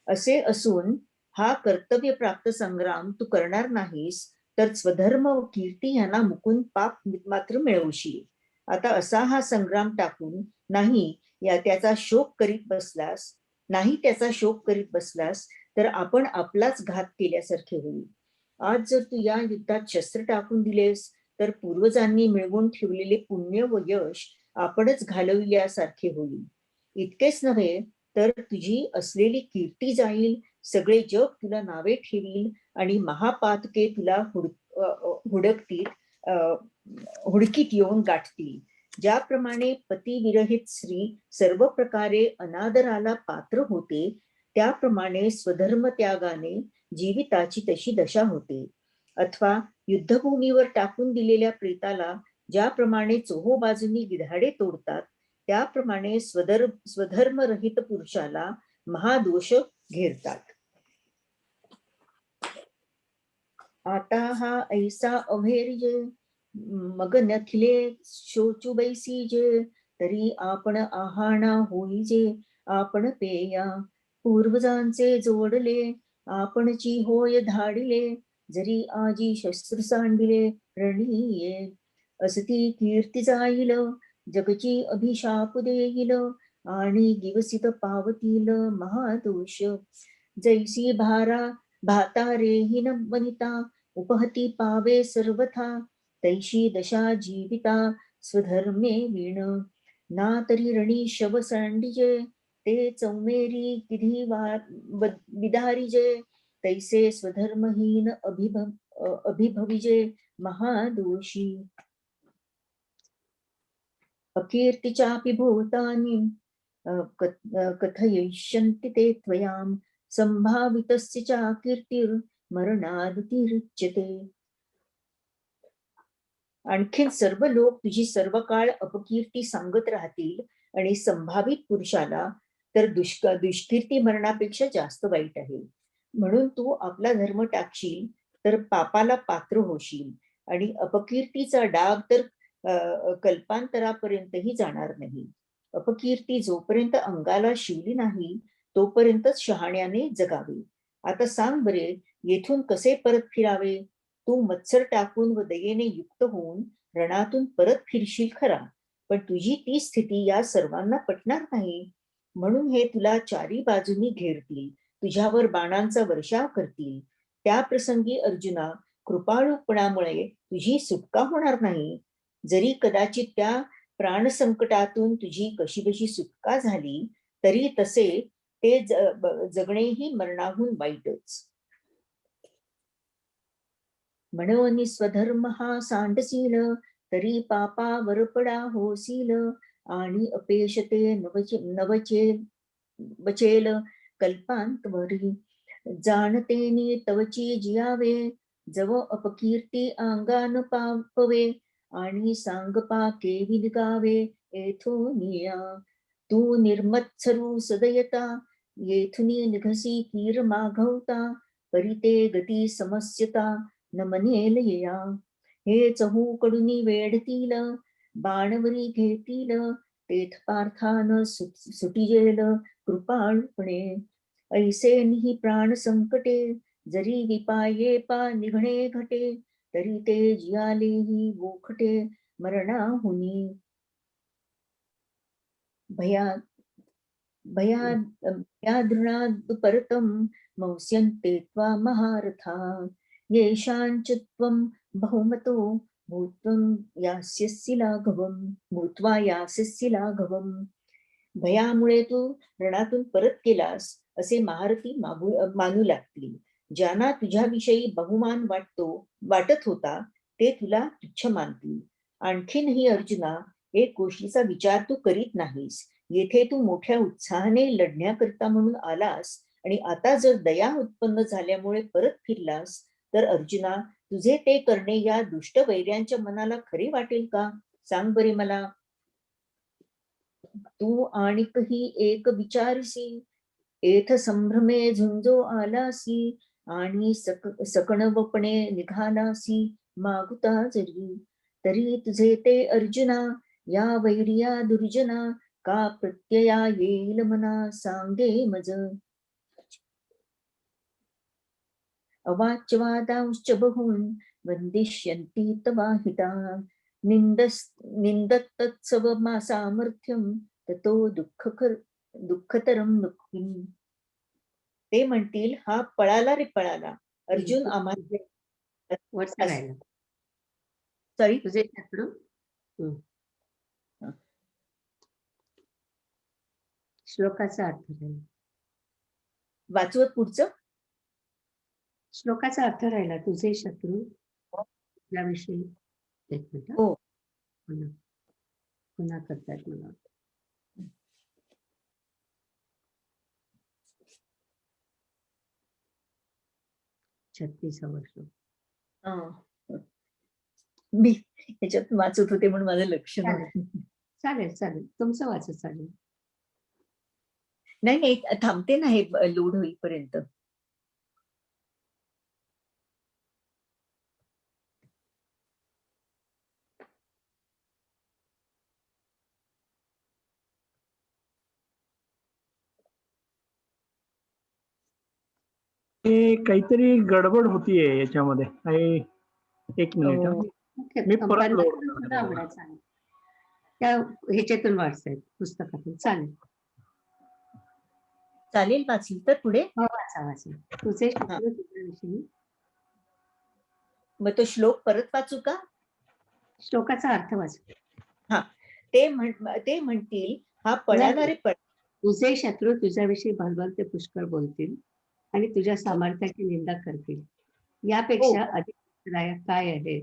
असे असून हा कर्तव्य प्राप्त संग्राम तू करणार नाहीस, तर स्वधर्म व कीर्ती यांना मुकून पाप मात्र मिळवशील. आता असा हा संग्राम टाकून त्याचा शोक करीत बसलास तर आपण आपलाच घात केल्यासारखे होईल. आज जर तू या युद्धात शस्त्र टाकून दिलेस तर पूर्वजांनी मिळवून ठेवलेले पुण्य व यश आपणच घालविल्यासारखे होईल. इतकेच नव्हे तर तुझी असलेली कीर्ती जाईल, सगळे जग तुला नावे ठेवील, आणि महापातके तुला हुडकीत येऊन गाठतील. ज्याप्रमाणे पतिविरहित स्त्री सर्व प्रकारे अनादराला पात्र होते, त्याप्रमाणे स्वधर्म त्यागाने जीविताची तशी दशा होते. अथवा युद्धभूमीवर टाकून दिलेल्या प्रेताला ज्याप्रमाणे चोहोबाजूंनी गिधाडे तोडतात, त्याप्रमाणे स्वधर्मरहित पुरुषाला महादोष घेरतात. आता हा ऐसा अभेर्य मग नथिले शोचू बैसी जे, तरी आपण आहाणा होईजे, आपण पेया. पूर्वजांचे जोडले आपणची होय धाडिले, जरी आजी शस्त्र सांडिले रणीये. असती कीर्ती जाईल जगची अभिशाप देईल, आणि दिवसित पावतील महादोष. जैसी भातारेहीन वनिता, उपहती पावे सर्वथा, तैशी दशा जीविता स्वधर्मे वीण. ना तरी रणी शव सांडिजे, ते चौमेरी किधी विदारिजे, तैसे स्वधर्महीन अभिभविजे महादोषी. अकीर्तीचापि भूतानि कथयिष्यन्ति ते त्वयां, संभावितस्य चाकीर्तिर्मरणादतिरिच्यते. आणखीन सर्व लोक तुझी सर्व काळ अपकीर्ती सांगत राहतील, आणि संभावित पुरुषाला तर दुष्कीर्ती मरणापेक्षा जास्त वाईट आहे. म्हणून तू आपला धर्म टाकशील तर पापाला पात्र होशील, आणि अपकीर्तीचा डाग तर कल्पांतरापर्यंतही जाणार नाही. अपकीर्ती जोपर्यंत अंगाला शिवली नाही तोपर्यंतच शहाण्याने जगावे. आता सांग बरे, येथून कसे परत फिरावे? तू मत्सर टाकून व दयेने युक्त होऊन रणातून परत फिरशील खरा, पण तुझी ती स्थिती या सर्वांना पटणार नाही. म्हणून हे तुला चारी बाजूनी घेरतील, तुझ्यावर बाणांचा वर्षाव करतील. त्या प्रसंगी अर्जुना, कृपाळूपणामुळे तुझी सुटका होणार नाही. जरी कदाचित त्या प्राणसंकटातून तुझी कशीबशी सुटका झाली, तरी तसे ते जगणेही मरणाहून वाईटच. म्हणून स्वधर्म हा सांडसील, तरी पापावर पडा होसील, आणि अपेशते बचेल कल्पांतवरी. जाणतेनी तवची जियावे, जव अपकीर्ती अंगान पापवे, आणि सांगपा केविल गावे येथुनिया. तू निर्मत्सरू सदयता, येथुनी निघसी कीर माघवता, परिते गती समस्यता न मनेल येया. हे चहूकडून वेढतील, बाणवरी घेतील, तेथ पार्थान सुटिजेल कृपाळपणे. ऐसे निही प्राण संकटे, जरी विपाये पा निघणे घटे, तरी ते जियालेही वोखटे मरणाहुनी. भयादृणादु परतं मंस्यन्ते त्वा महारथा, येषांच त्वं बहुमतो भूत्वा यास्यसि लाघवम्. भयामुळे तू रणातून परत केलास असे महारथी मानू लागतील. ज्यांना तुझ्याविषयी बहुमान वाटत होता ते तुला तुच्छ मानतील. आणखीनही अर्जुना, एक गोष्टीचा विचार तू करीत नाहीस. येथे तू मोठ्या उत्साहाने लढण्याकरता म्हणून आलास, आणि आता जर दया उत्पन्न झाल्यामुळे परत फिरलास, तर अर्जुना, तुझे ते करणे या दुष्ट वैर्यांच्या मनाला खरे वाटेल का? सांग बरे मला. तू आणिकही एक विचारसी, एथ संभ्रमे झुंजो आलासी, आणि सकणवपणे निघालासी मागुता जरी. तरी तुझे ते अर्जुना, या वैर्या दुर्जना, का प्रत्यया येईल मना सांगे मज. अवाच्यवादांश्च बहून् वन्दिष्यन्ति तवाहिता, निंदत्तत्सव सामर्थ्यं ततो दुःखतरं मुक्तिम्. ते म्हणतील, हा पळाला रे पळाला. अर्जुन आम्हाला वर सांगायला सॉरी तुझे शत्रू. श्लोकाचा अर्थ राहिला. वाचवत पुढचं. श्लोकाचा अर्थ राहिला, तुझे शत्रू याविषयी. एक मिनिट हो. पुन्हा करतायत मला. 36वा श्लोक. मी ह्याच्यात वाचत होते म्हणून माझं लक्ष नव्हतं. चालेल चालेल, तुमचं वाचत चालेल. नाही नाही, थांबते ना हे लोड होईपर्यंत. हे काहीतरी गडबड होतीये याच्यामध्ये. काही एक मिनिट. ओके, मी परत संपादन लोड करून करतो. सुद्धा आवडा, चालेल. त्या ह्याच्यातून वाचतायत, पुस्तकातून, चालेल. चालेल वाचली तर पुढे. हो, वाचा वाचा. तुझे शत्रू तुझ्याविषयी. मग तो श्लोक परत वाचू का? श्लोकाचा अर्थ वाच. ते म्हणतील, हा पळाणारे तुझे शत्रू तुझ्याविषयी भलभलते पुष्कळ बोलतील आणि तुझ्या सामर्थ्याची निंदा करतील. यापेक्षा अधिक त्रासदायक काय आहे?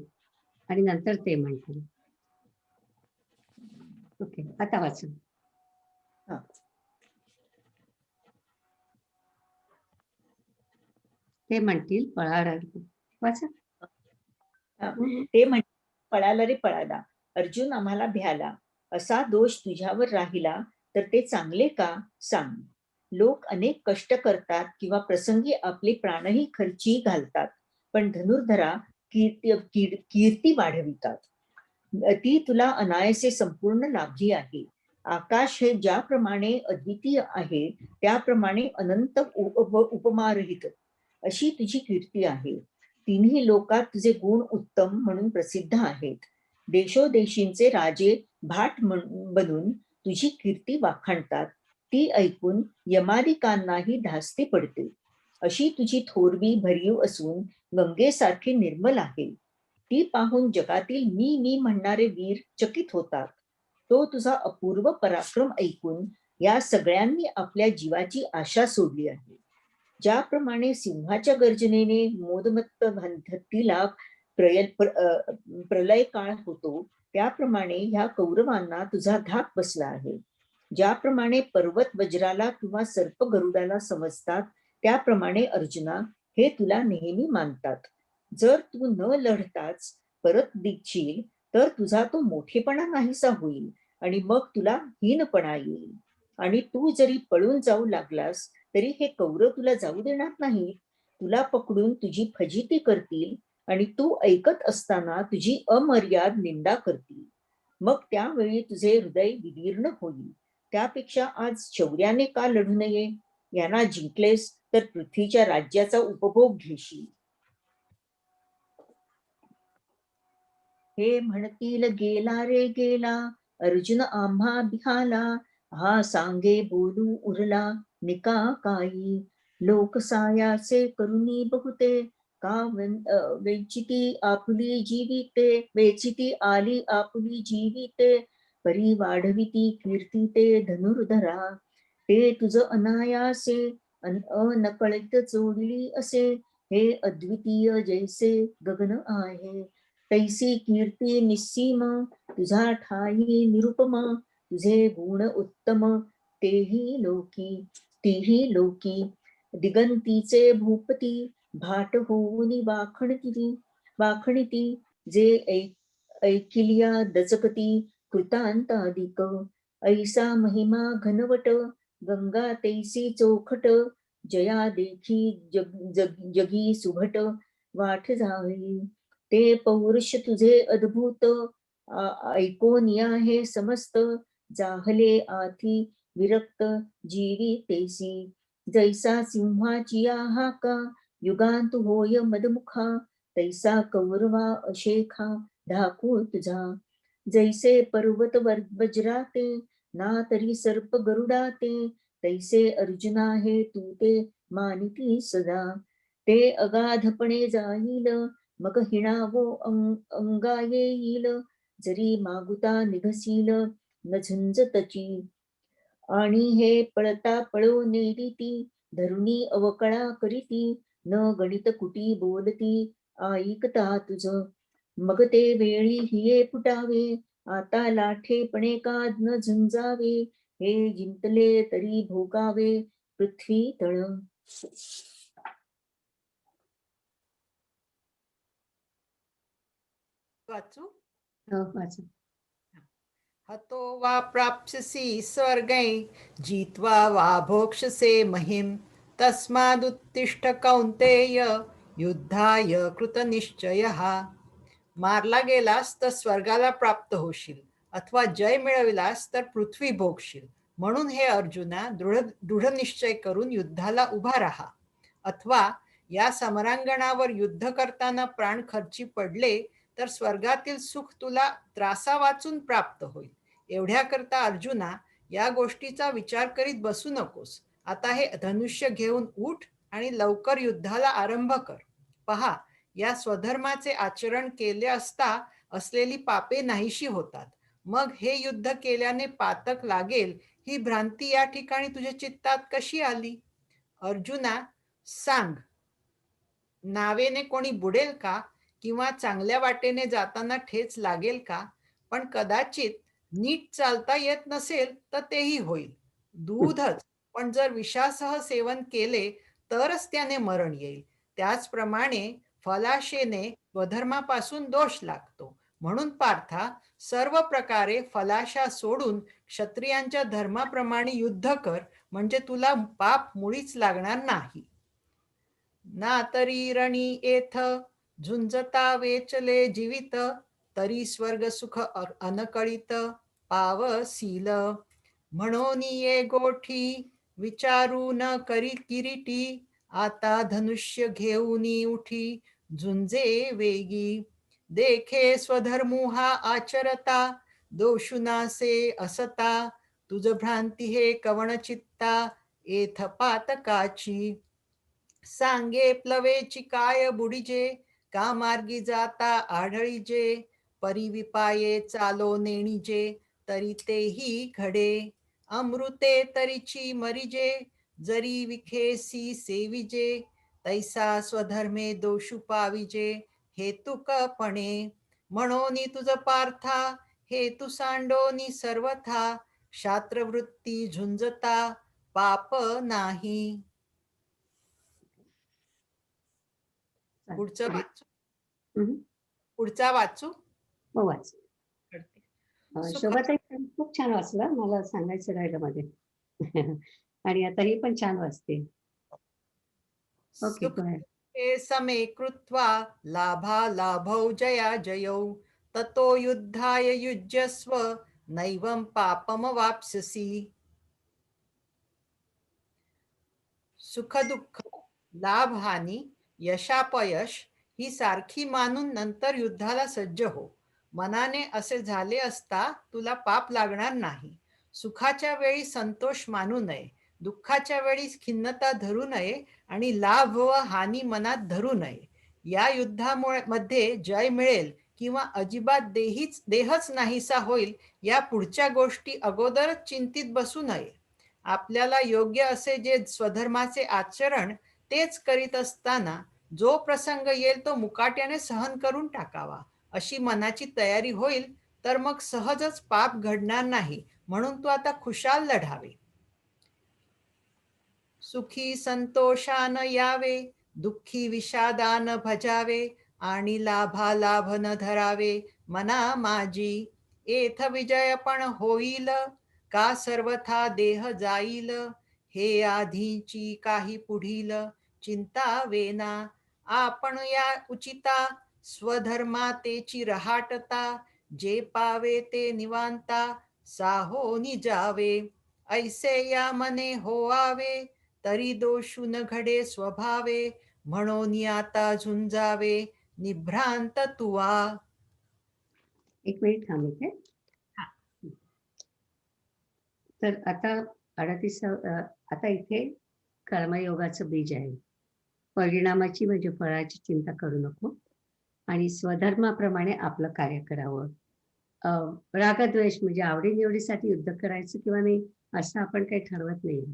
आणि नंतर ते म्हणतील. ओके, आता वाचू. हा. ते म्हणतील पळाडा वाचा. ते म्हणतील, पळाला रे पळाला, अर्जुन आम्हाला भ्याला. असा दोष तुझ्यावर राहिला तर ते चांगले का सांग. लोक अनेक कष्ट करतात किंवा प्रसंगी आपले प्राणही खर्ची घालतात, पण धनुर्धरा कीर्ती वाढवितात. ती तुला अनायासे संपूर्ण लाभली आहे. आकाश हे ज्याप्रमाणे अद्वितीय आहे त्याप्रमाणे अनंत उपमारहित अशी तुझी कीर्ती आहे. तिन्ही लोकात तुझे गुण उत्तम म्हणून प्रसिद्ध आहेत. देशोदेशींचे राजे भाट बनून तुझी कीर्ती वाखाणतात. ती ऐकून यमादिकांनाही धास्ती पडते. अशी तुझी थोरवी भरीव असून गंगेसारखी निर्मल आहे. ती पाहून जगातील मी म्हणणारे वीर चकित होतात. तो तुझा अपूर्व पराक्रम ऐकून या सगळ्यांनी आपल्या जीवाची आशा सोडली आहे. ज्याप्रमाणे सिंहाच्या गर्जनेने मोदमत्त हत्तीला प्रलय काळ होतो, त्याप्रमाणे ह्या कौरवांना तुझा धाक बसला आहे. ज्याप्रमाणे पर्वत वज्राला किंवा सर्प गरुडाला समजतात, त्याप्रमाणे अर्जुना हे तुला नेहमी मानतात. जर तू न लढताच परत दिसशील तर तुझा तो मोठेपणा नाहीसा होईल आणि मग तुला हीनपणा येईल. आणि तू जरी पळून जाऊ लागलास तरी हे कौरव तुला जाऊ देणार नाही. तुला पकडून तुझी फजिती करतील आणि तू ऐकत असताना तुझी अमर्याद निंदा करतील. मग त्यावेळी तुझे हृदय विदीर्ण होईल. त्यापेक्षा आज शौर्याने का लढू नये? यांना जिंकलेस तर पृथ्वीच्या राज्याचा उपभोग घेशील. हे म्हणतील गेला रे गेला, अर्जुन आम्हा बिहाला. हा सांगे बोलू उरला, निका काही. लोक सायाचे करुणी बहुते, का वेचिती आपुली जीविते. वेचिती आली आपुली जीविते, परी वाढविती कीर्ती ते धनुर्धरा. ते तुझ अनायासे अनकळत जोडली असे, हे अद्वितीय जैसे गगन आहे. तैसी कीर्ती निस्सीम तुझा ठाई निरुपमा. तुझे गुण उत्तम तेही लोकी. दिगंतीचे भूपती भाट होऊनी वाखणती. जे ऐकिलिया दचकती कृतांतादिक. ऐसा महिमा घनवट गंगा तैसी चोखट. जया देखी जगी सुभट वाट जावी. ते पौरुष तुझे अद्भुत ऐकून या हे समस्त. जाहले आथी विरक्त जीवी तेसी. जैसा सिंहाची हाका युगांत होय मदमुखा. तैसा कौरवा अशेखा ढाकू तुझा. जैसे पर्वत वज्राते ना तरी सर्प गरुडाते. तैसे अर्जुना हे तू ते मानिती सदा. ते अगाधपणे जाईल मग हिणावो अंगा येईल. जरी मागुता निघसील न झुंजतची. आणि हे पळता पळो नेरिती धरुणी अवकळा करीती. न गणित कुटी बोलती ऐकता तुझ. मग ते वेळी हिये फुटावे आता लाठेपणे का न झुंजावे. हे जिंकले तरी भोगावे पृथ्वी तळ. वाचू. वाचा. हतो वा प्राप्स्यसि स्वर्गै जित्वा वा भोक्ष्यसे महिं. तस्मादुत्तिष्ठ कौन्तेय युद्धाय कृतनिश्चयः. मारला गेलास तर स्वर्गाला प्राप्त होशील अथवा जय मिळविलास तर पृथ्वी भोगशील. म्हणून हे अर्जुना दृढ निश्चय करून युद्धाला उभा राहा. अथवा या समरांगणावर युद्ध करताना प्राण खर्ची पडले तर स्वर्गातील सुख तुला त्रासा वाचून प्राप्त होईल. एवढ्याकरता अर्जुना, या गोष्टीचा विचार करीत बसू नकोस. आता हे धनुष्य घेऊन उठ आणि लवकर युद्धाला आरंभ कर. पहा, या स्वधर्माचे आचरण केले असता असलेली पापे नाहीशी होतात. मग हे युद्ध केल्याने पातक लागेल ही भ्रांती या ठिकाणी तुझ्या चित्तात कशी आली? अर्जुना, सांग, नावेने कोणी बुडेल का? किंवा चांगल्या वाटेने जाताना ठेच लागेल का? पण कदाचित नीट चालता येत नसेल तर तेही होईल. दूधच, पण जर विषासह सेवन केले तरच त्याने मरण येईल. त्याचप्रमाणे फलाशेने स्वधर्मापासून दोष लागतो. म्हणून पार्था, सर्व प्रकारे फलाशा सोडून क्षत्रियांच्या धर्माप्रमाणे युद्ध कर, म्हणजे तुला पाप मुळीच लागणार नाही. ना तरी रणी येथ झुंजता वेचले जीवित, तरी स्वर्ग सुख अनकळित पावसील. म्हणून ये गोठी विचारू न करी किरीटी, आता धनुष्य घेऊनी उठी झुंजे वेगी. देखे स्वधर्मू हा आचरता, दोषुनासे असता, तुझ भ्रांती हे कवण चित्ता येथ पातकाची. सांगे प्लवेची काय बुडीजे, का मार्गी जाता आढळीजे, परिविपाये चालो नेणीजे, तरी तेही घडे. अमृते तरीची मरिजे, जरी विखेसी सेविजे, तैसा स्वधर्मे दोषु पाविजे, हेतुकपणे. म्हणोनी तुझ पार्था हेतु सांडोनी सर्वथा, क्षात्रवृत्ती झुंजता पाप नाही. पुढचं वाचू? हम्म. पुढचा वाचू? हो, वाच. सुख- शोभाताई, खूप छान वाचलं. मला सांगायचं राहिलं मध्ये. आणि आता ही पण छान वाचते. ओके, सुख go ahead. हे समे कृत्वा लाभा लाभौ जया जयौ, ततो युद्धाय युज्यस्व नैवं पापमवाप्स्यसि. सुख दुःख, लाभ हानी, यशापयश ही सारखी मानून नंतर युद्धाला सज्ज हो. मनाने असे झाले असता तुला पाप लागणार नाही. सुखाच्या वेळी संतोष मानू नये, दुःखाच्या वेळी खिन्नता धरू नये आणि लाभ व हानी मनात धरू नये. या युद्धामुळे मध्ये जय मिळेल किंवा अजिबात देहच नाहीसा होईल, या पुढच्या गोष्टी अगोदरच चिंतित बसू नये. आपल्याला योग्य असे जे स्वधर्माचे आचरण तेच करीत असताना जो प्रसंग येईल तो मुकाट्याने सहन करून टाकावा. अशी मनाची तयारी होईल तर मग सहजच पाप घडणार नाही. म्हणून तू आता खुशाल लढावे. सुखी संतोषान यावे, दुःखी विषादान भजावे, आणि लाभा लाभ न धरावे मना माझी. येथ विजय पण होईल, का सर्वथा देह जाईल, हे आधीची काही पुढील चिंता वेना. आपण या उचिता स्वधर्मातेची रहाटता, जे पावे ते निवांता साहोनी जावे. ऐसे या मने होआवे, तरी दोषू न घडे स्वभावे, म्हणून आता झुंजावे निभ्रांत तुवा. एक मिनिट थांब इथे. तर आता 38 आता इथे कर्मयोगाचं बीज आहे. परिणामाची म्हणजे फळाची चिंता करू नको आणि स्वधर्माप्रमाणे आपलं कार्य करावं. रागद्वेष म्हणजे आवडीनिवडीसाठी युद्ध करायचं किंवा नाही असं आपण काही ठरवत नाही.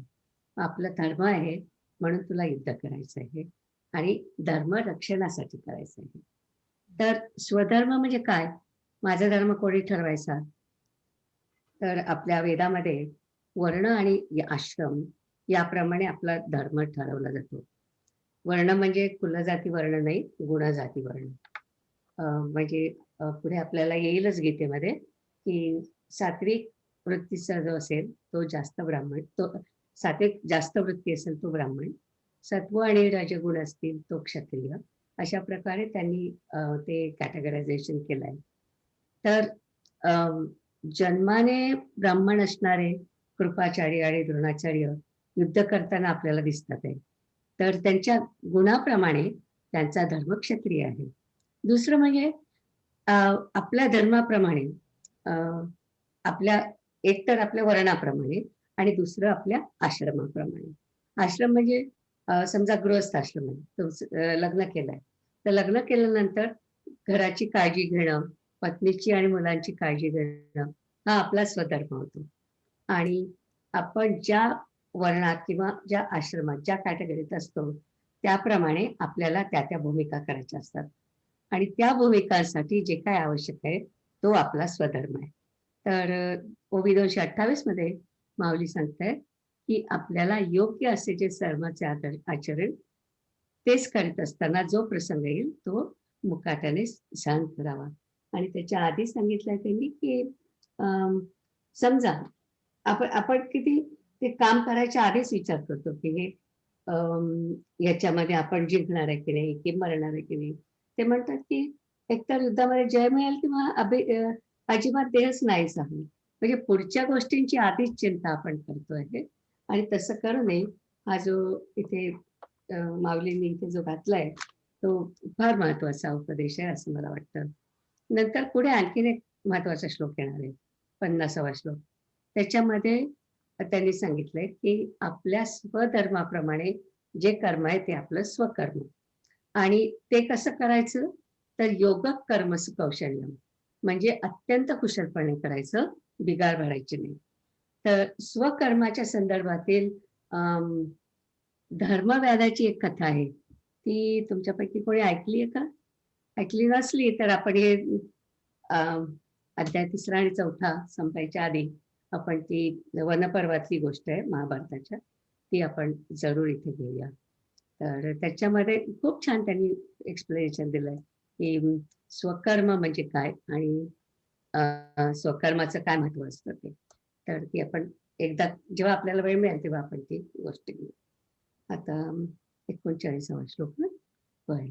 आपला धर्म आहे म्हणून तुला युद्ध करायचं आहे आणि धर्म रक्षणासाठी करायचं आहे. तर स्वधर्म म्हणजे काय? माझा धर्म कोणी ठरवायचा? तर आपल्या वेदामध्ये वर्ण आणि आश्रम याप्रमाणे आपला धर्म ठरवला जातो. वर्ण म्हणजे कुलजाती वर्ण नाही, गुणजाती वर्ण. म्हणजे पुढे आपल्याला येईलच गीतेमध्ये की सात्विक वृत्तीचा जो असेल तो जास्त ब्राह्मण, तो सात्विक जास्त वृत्ती असेल तो ब्राह्मण, सत्व आणि रजगुण असतील तो क्षत्रिय. अशा प्रकारे त्यांनी ते कॅटेगरायझेशन केलंय. तर जन्माने ब्राह्मण असणारे कृपाचार्य आणि द्रोणाचार्य युद्ध करताना आपल्याला दिसतात आहे. तर त्यांच्या गुणाप्रमाणे त्यांचा धर्म क्षत्रिय आहे. दुसरं म्हणजे आपल्या धर्माप्रमाणे आपल्या एक तर आपल्या वर्णाप्रमाणे आणि दुसरं आपल्या आश्रमाप्रमाणे. आश्रम म्हणजे समजा गृहस्थ आश्रम आहे, लग्न केलंय, तर लग्न केल्यानंतर घराची काळजी घेणं, पत्नीची आणि मुलांची काळजी घेणं हा आपला स्वधर्म होतो. आणि आपण ज्या वर्णात किंवा ज्या आश्रमात ज्या कॅटेगरीत असतो त्याप्रमाणे आपल्याला त्या भूमिका करायच्या असतात आणि त्या भूमिकांसाठी जे काय आवश्यक आहे तो आपला स्वधर्म आहे. तर ओवी 228 मध्ये माऊली सांगतायत की आपल्याला योग्य असे जे धर्माचे आचरण तेच करीत असताना जो प्रसंग येईल तो मुकाट्याने सहन करावा. आणि त्याच्या आधी सांगितलंय त्यांनी की समजा आपण किती ते काम करायच्या आधीच विचार करतो की हे याच्यामध्ये आपण जिंकणार आहे की नाही, की मरणार आहे की नाही. ते म्हणतात की एकतर युद्धामध्ये जय मिळेल किंवा अजिबात देहच नाही होईल. म्हणजे पुढच्या गोष्टींची आधीच चिंता आपण करतोय आणि तसं करू नये. हा जो इथे माऊलींनी इथे जो घातलाय तो फार महत्वाचा उपदेश आहे असं मला वाटतं. नंतर पुढे आणखीन एक महत्वाचा श्लोक येणार आहे, 50वा श्लोक. त्याच्यामध्ये त्यांनी सांगितलंय की आपल्या स्वधर्माप्रमाणे जे कर्म आहे ते आपलं स्वकर्म, आणि ते कसं करायचं तर योग कर्म कौशल्यम, म्हणजे अत्यंत कुशलपणे करायचं, बिगाड भरायची नाही. तर स्वकर्माच्या संदर्भातील धर्मव्याधाची एक कथा आहे, ती तुमच्यापैकी कोणी ऐकली आहे का? ऐकली नसली तर आपण हे अध्याय 3 आणि 4 संपायच्या आधी आपण ती वनपर्वातली गोष्ट आहे महाभारताच्या, ती आपण जरूर इथे घेऊया. तर त्याच्यामध्ये खूप छान त्यांनी एक्सप्लेनेशन दिलंय की स्वकर्म म्हणजे काय आणि स्वकर्माचं काय महत्व असतं ते. तर ती आपण एकदा जेव्हा आपल्याला वेळ मिळेल तेव्हा आपण ती गोष्ट घेऊ. आता 39वा श्लोक ना. होय.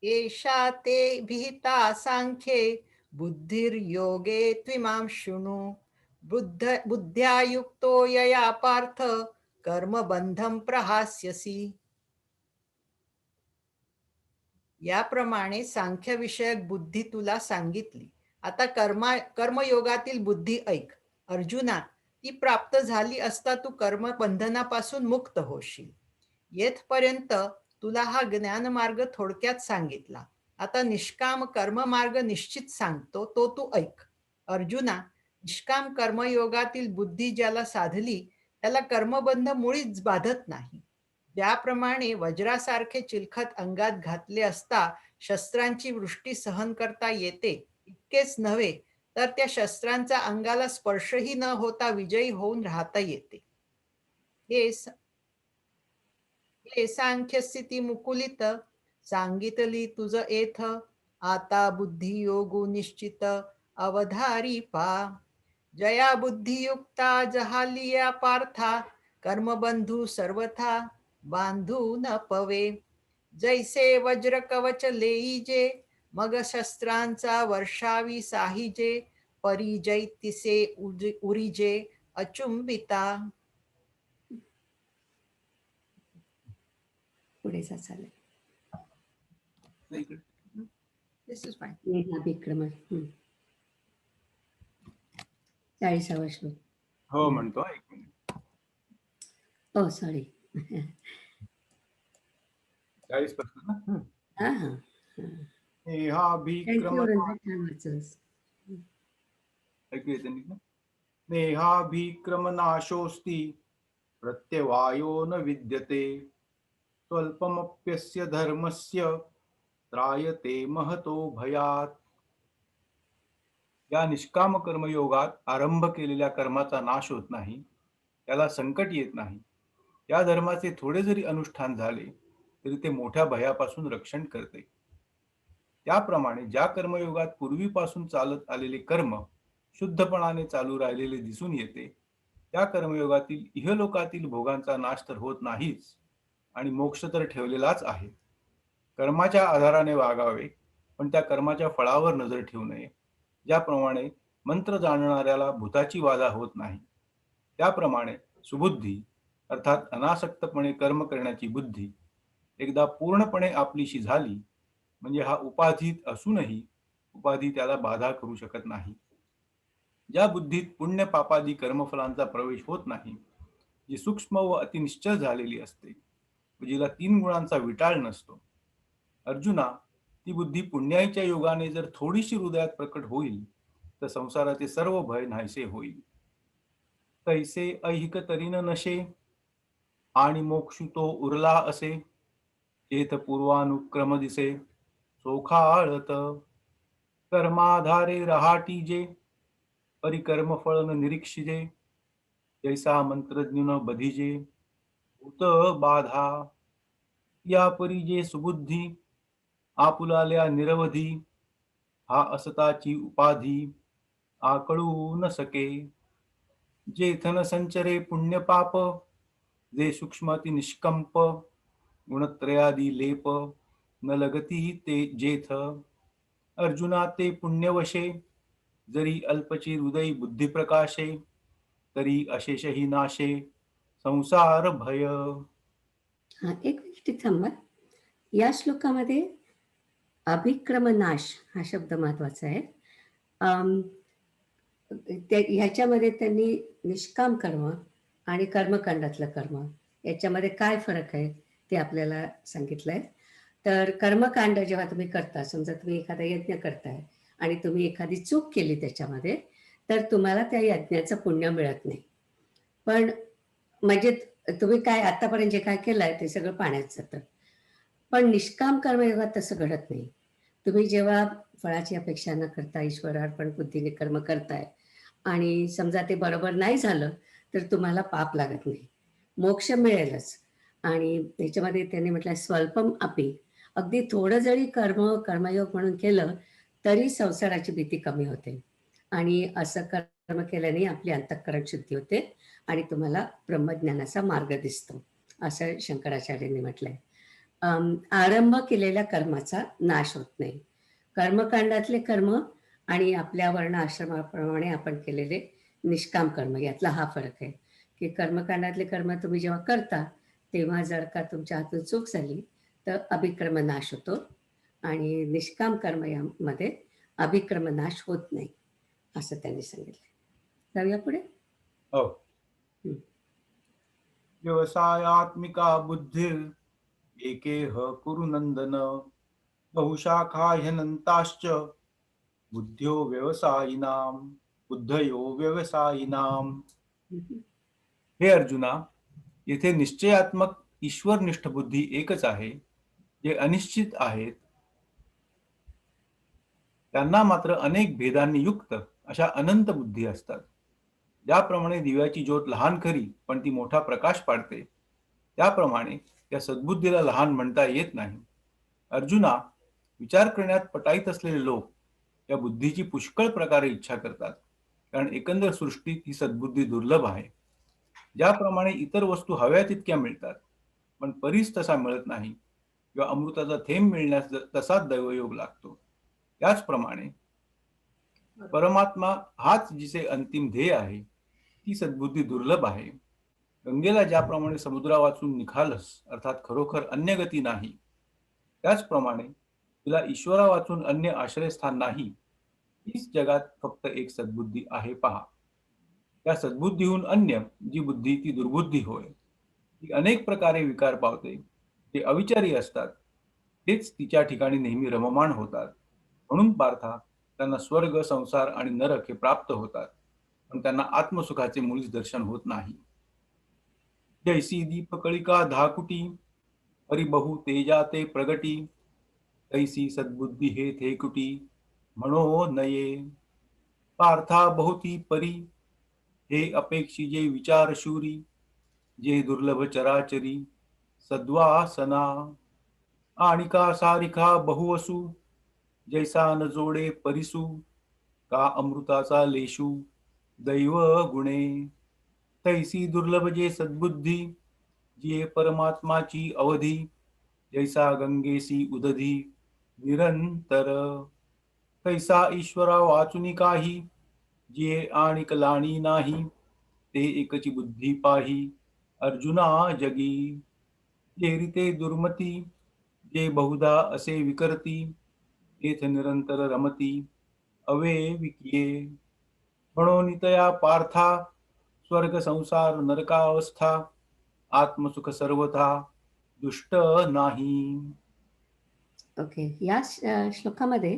एषा ते विहिता सांख्ये बुद्धिर्योगे त्विमां शृणु बुद्ध्या युक्तो यया पार्थ कर्मबंधम प्रहास्यसी. याप्रमाणे सांख्यविषयक बुद्धी तुला सांगितली. आता कर्मयोगातील बुद्धी ऐक. अर्जुना, ती प्राप्त झाली असता तू कर्मबंधनापासून मुक्त होशील. येथपर्यंत तुला हा ज्ञानमार्ग थोडक्यात सांगितला. आता निष्काम कर्ममार्ग निश्चित सांगतो, तो तू ऐक. अर्जुना, निष्काम कर्मयोगातील बुद्धी ज्याला साधली त्याला कर्मबंध मुळीच बाधत नाही. ज्याप्रमाणे वज्रासारखे चिलखत अंगात घातले असता शस्त्रांची वृष्टी सहन करता येते, इतकेच नव्हे तर त्या शस्त्रांचा अंगाला स्पर्शही न होता विजयी होऊन राहता येते. हे सांख्यस्थिती मुकुलित सांगितली तुझ येथ. आता बुद्धियोगो निश्चित अवधारी पा. जया बुद्धियुक्ता जहालिया पार्था कर्मबंधू सर्वथा बांधू न पवे. जैसे वज्र कवच लेईजे मग शस्त्रांचा वर्षावी साहिजे. परिजैतिसे उरिजे अचुंबिता. पुढे चालेल. दिस इज फाईन. विक्रम 40वा श्लोक. हो म्हणतो, एक मिनिट. ओ सॉरी. 40 पासून ना. हा हा. नेहाभिक्रम ऐकू येते ना. नेहाभिक्रमनाशोस्ति प्रत्यवायो न विद्यते स्वल्पमप्यस्य धर्मस्य त्रायते महतो भयात. या निष्काम कर्मयोगात आरंभ केलेल्या कर्माचा नाश होत नाही, त्याला संकट येत नाही. या धर्माचे थोडे जरी अनुष्ठान झाले तरी ते मोठ्या भयापासून रक्षण करते. त्याप्रमाणे ज्या कर्मयोगात पूर्वीपासून चालत आलेले कर्म शुद्धपणाने चालू राहिलेले दिसून येते, त्या कर्मयोगातील इहलोकातील भोगांचा नाश तर होत नाहीच आणि मोक्ष तर ठेवलेलाच आहे. कर्माच्या आधाराने वागावे, पण त्या कर्माच्या फळावर नजर ठेवू नये. ज्याप्रमाणे मंत्र जाणणाऱ्याला भूताची बाधा होत नाही, त्याप्रमाणे सुबुद्धी अर्थात अनासक्तपणे कर्म करण्याची बुद्धी एकदा पूर्णपणे आपलीशी झाली म्हणजे हा उपाधीत असूनही उपाधी त्याला बाधा करू शकत नाही. ज्या बुद्धीत पुण्य पापादी कर्मफलांचा प्रवेश होत नाही, जी सूक्ष्म व अतिनिश्चल झालेली असते व जिला 3 गुणांचा विटाळ नसतो, अर्जुना, ती बुद्धी पुण्याईच्या योगाने जर थोडीशी हृदयात प्रकट होईल तर संसाराचे सर्व भय नाहीसे होईल. तैसे ऐहिक तरीन नशे आणि मोक्षुतो उरला असे, चेत पूर्वानुक्रम दिसे सोखाळत. कर्माधारे रहाटी जे, परिकर्म फळ न निरीक्षिजे, जैसा मंत्रज्ञ न बधिजे भूत बाधा. या परी जे सुबुद्धी आपुलाल्या निरवधी, हा असताची उपाधी आकळू न सके. जेथन संचरे पुण्य पाप, जे सूक्ष्मती निष्कंप, गुणत्रयादी लेप न लगती ते जेथ. अर्जुना ते पुण्यवशे, जरी अल्पची हृदयी बुद्धी प्रकाशे, तरी अशेषही नाशे संसार भय. हा, एक मिनिट थांबा. या श्लोकामध्ये अभिक्रमनाश हा शब्द महत्वाचा आहे. ह्याच्यामध्ये त्यांनी निष्काम कर्म आणि कर्मकांडातलं कर्म याच्यामध्ये काय फरक आहे ते आपल्याला सांगितलंय. तर कर्मकांड जेव्हा तुम्ही करता, समजा तुम्ही एखादा यज्ञ करताय आणि तुम्ही एखादी चूक केली त्याच्यामध्ये, तर तुम्हाला त्या यज्ञाचं पुण्य मिळत नाही. पण म्हणजे तुम्ही काय आतापर्यंत जे काय केलंय ते सगळं पाण्यात जातं. पण निष्काम कर्मयोगात तसं घडत नाही. तुम्ही जेव्हा फळाची अपेक्षा न करता ईश्वरार्पण बुद्धीने कर्म करताय आणि समजा ते बरोबर नाही झालं तर तुम्हाला पाप लागत नाही, मोक्ष मिळेलच. आणि त्याच्यामध्ये त्यांनी म्हटलं स्वल्पम अपि, अगदी थोडं जरी कर्मयोग म्हणून केलं तरी संसाराची भीती कमी होते. आणि असं कर्म केल्याने आपली अंतःकरण शुद्धी होते आणि तुम्हाला ब्रह्मज्ञानाचा मार्ग दिसतो, असं शंकराचार्यांनी म्हटलंय. आरंभ केलेल्या कर्माचा नाश होत नाही. कर्मकांडातले कर्म आणि आपल्या वर्ण आश्रमाप्रमाणे आपण केलेले निष्काम कर्म यातला हा फरक आहे की कर्मकांडातले कर्म तुम्ही जेव्हा करता तेव्हा जर का तुमच्या हातून चूक झाली तर अभिक्रम नाश होतो आणि निष्काम कर्म यामध्ये अभिक्रम नाश होत नाही, असं त्यांनी सांगितलं. जाऊया पुढे. हो. व्यवसायात्मिका बुद्धिर एकेह कुरु नंदन, बहुशाखा ह्यनंताश्च बुद्ध्यो व्यवसायिनाम. हे अर्जुना, येथे निश्चयात्मक ईश्वरनिष्ठ बुद्धी एकच आहे. जे अनिश्चित आहेत त्यांना मात्र अनेक भेदांनी युक्त अशा अनंत बुद्धी असतात. ज्याप्रमाणे दिव्याची ज्योत लहान खरी पण ती मोठा प्रकाश पाडते, त्याप्रमाणे या सद्बुद्धीला लहान म्हणता येत नाही. अर्जुना, विचार करण्यात पटाईत असलेले लोक या बुद्धीची पुष्कळ प्रकारे इच्छा करतात, कारण एकंदर सृष्टीत ही सद्बुद्धी दुर्लभ आहे. ज्याप्रमाणे इतर वस्तू हव्या तितक्या मिळतात पण परीस तसा मिळत नाही किंवा अमृताचा थेंब मिळण्यास तसाच दैवयोग लागतो, त्याचप्रमाणे परमात्मा हाच जिचे अंतिम ध्येय आहे ती सद्बुद्धी दुर्लभ आहे. गंगेला ज्याप्रमाणे समुद्रा वाचून निखालस अर्थात खरोखर अन्य गती नाही, त्याचप्रमाणे तिला ईश्वरा वाचून अन्य आश्रयस्थान नाही. हीच जगात फक्त एक सद्बुद्धी आहे पहा. त्या सद्बुद्धीहून अन्य जी बुद्धी ती दुर्बुद्धी होय. ती अनेक प्रकारे विकार पावते. ते अविचारी असतात, तेच तिच्या ठिकाणी नेहमी रममाण होतात. म्हणून पार्था, त्यांना स्वर्ग, संसार आणि नरक हे प्राप्त होतात, पण त्यांना आत्मसुखाचे मुळीच दर्शन होत नाही. जैसी दीपकळिका धाकुटी, परिबहु तेजा ते प्रगटी, तैसी सद्बुद्धी हे थेकुटी म्हणो नये. पार्था बहुती परी, हे अपेक्षिजे विचारशूरी, जे दुर्लभ चराचरी सद्वासना. आणिका सारिखा बहुवसू, जैसा न जोडे परिसू, का अमृताचा लेशू दैव गुणे. तैसी दुर्लभ जे सद्बुद्धी, जे परमात्माची अवधी, जैसा गंगेसी उदधी निरंतर. तैसा ईश्वरा वाचुनी काही, जे आणिक लाणी नाही, ते एकची बुद्धी पाही अर्जुना जगी. येरिते दुर्मती जे बहुधा असे विकरती तेथ निरंतर रमती अवे विकिये. म्हणून तया पार्था स्वर्ग संसार नरकावस्था आत्मसुख सर्वथा दुष्ट नाही. ओके. या श्लोकामध्ये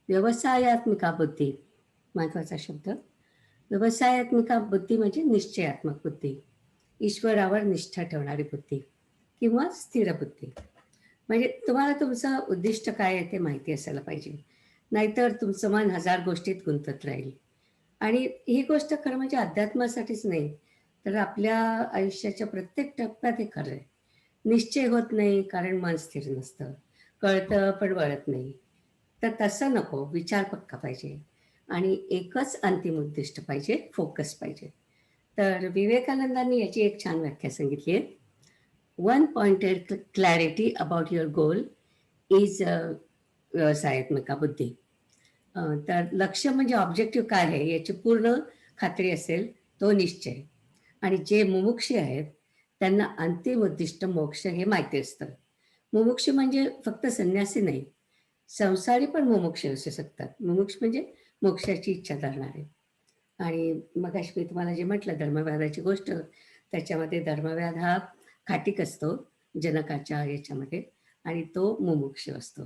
व्यवसायात्मिका बुद्धी महत्वाचा शब्द. व्यवसायात्मिका बुद्धी म्हणजे निश्चयात्मक बुद्धी, ईश्वरावर निष्ठा ठेवणारी बुद्धी किंवा स्थिर बुद्धी. म्हणजे तुम्हाला तुमचं उद्दिष्ट काय आहे ते माहिती असायला पाहिजे, नाहीतर तुमचं मन हजार गोष्टीत गुंतत राहील. आणि ही गोष्ट खरं म्हणजे अध्यात्मासाठीच नाही, तर आपल्या आयुष्याच्या प्रत्येक टप्प्यात हे खरं आहे. निश्चय होत नाही कारण मन स्थिर नसतं, कळतं पण वळत नाही. तर तसं नको, विचार पक्का पाहिजे आणि एकच अंतिम उद्दिष्ट पाहिजे, फोकस पाहिजे. तर विवेकानंदांनी याची एक छान व्याख्या सांगितली आहे. One pointed clarity about your goal is vyavasayatmika buddhi. तर लक्ष्य म्हणजे ऑब्जेक्टिव्ह काय आहे याची पूर्ण खात्री असेल तो निश्चय. आणि जे मुमुक्षी आहेत त्यांना अंतिम उद्दिष्ट मोक्ष हे माहिती असतं. मुमुक्षी म्हणजे फक्त संन्यासी नाही, संसारी पण मुमुक्षी असू शकतात. मुमुक्ष म्हणजे मोक्षाची इच्छा धरणारे. आणि मग मी तुम्हाला जे म्हटलं धर्मव्याधाची गोष्ट, त्याच्यामध्ये धर्मव्याध हा खाटीक असतो जनकाच्या याच्यामध्ये आणि तो मुमुक्ष असतो.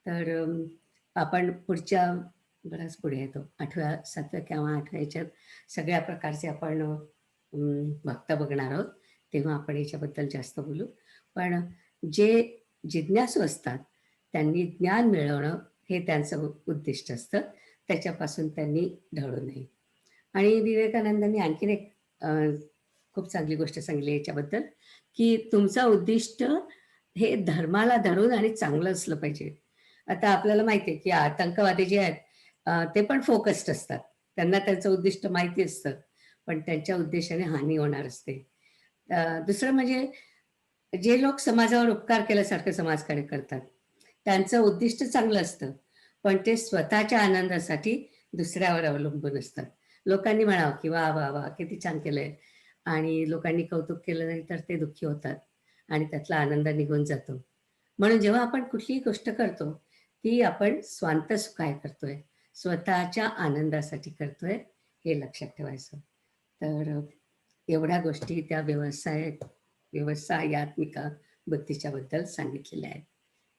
तर आपण पुढच्या बराच पुढे येतो 8व्या 7व्या किंवा 8व्या याच्यात सगळ्या प्रकारचे आपण भक्त बघणार आहोत, तेव्हा आपण याच्याबद्दल जास्त बोलू. पण जे जिज्ञासू असतात त्यांनी ज्ञान मिळवणं हे त्यांचं उद्दिष्ट असतं, त्याच्यापासून त्यांनी ढळू नये. आणि विवेकानंदांनी आणखीन एक खूप चांगली गोष्ट सांगली याच्याबद्दल, की तुमचं उद्दिष्ट हे धर्माला धरून आणि चांगलं असलं पाहिजे. आता आपल्याला माहिती आहे की आतंकवादी जे आहेत ते पण फोकस्ड असतात, त्यांना त्यांचं उद्दिष्ट माहिती असतं, पण त्यांच्या उद्देशाने हानी होणार असते. दुसरं म्हणजे जे लोक समाजावर उपकार केल्यासारखं समाजकार्य करतात त्यांचं उद्दिष्ट चांगलं असतं, पण ते स्वतःच्या आनंदासाठी दुसऱ्यावर अवलंबून असतात. लोकांनी म्हणावं की वा वा वा किती छान केलंय, आणि लोकांनी कौतुक केलं नाही तर ते दुःखी होतात आणि त्यातला आनंद निघून जातो. म्हणून जेव्हा आपण कुठलीही गोष्ट करतो ती आपण स्वांत सुखाय करतोय, स्वतःच्या आनंदासाठी करतोय, हे लक्षात ठेवायचं. तर एवढ्या गोष्टी त्या व्यवसायात्मिका बुद्धीच्या बद्दल सांगितलेल्या आहेत.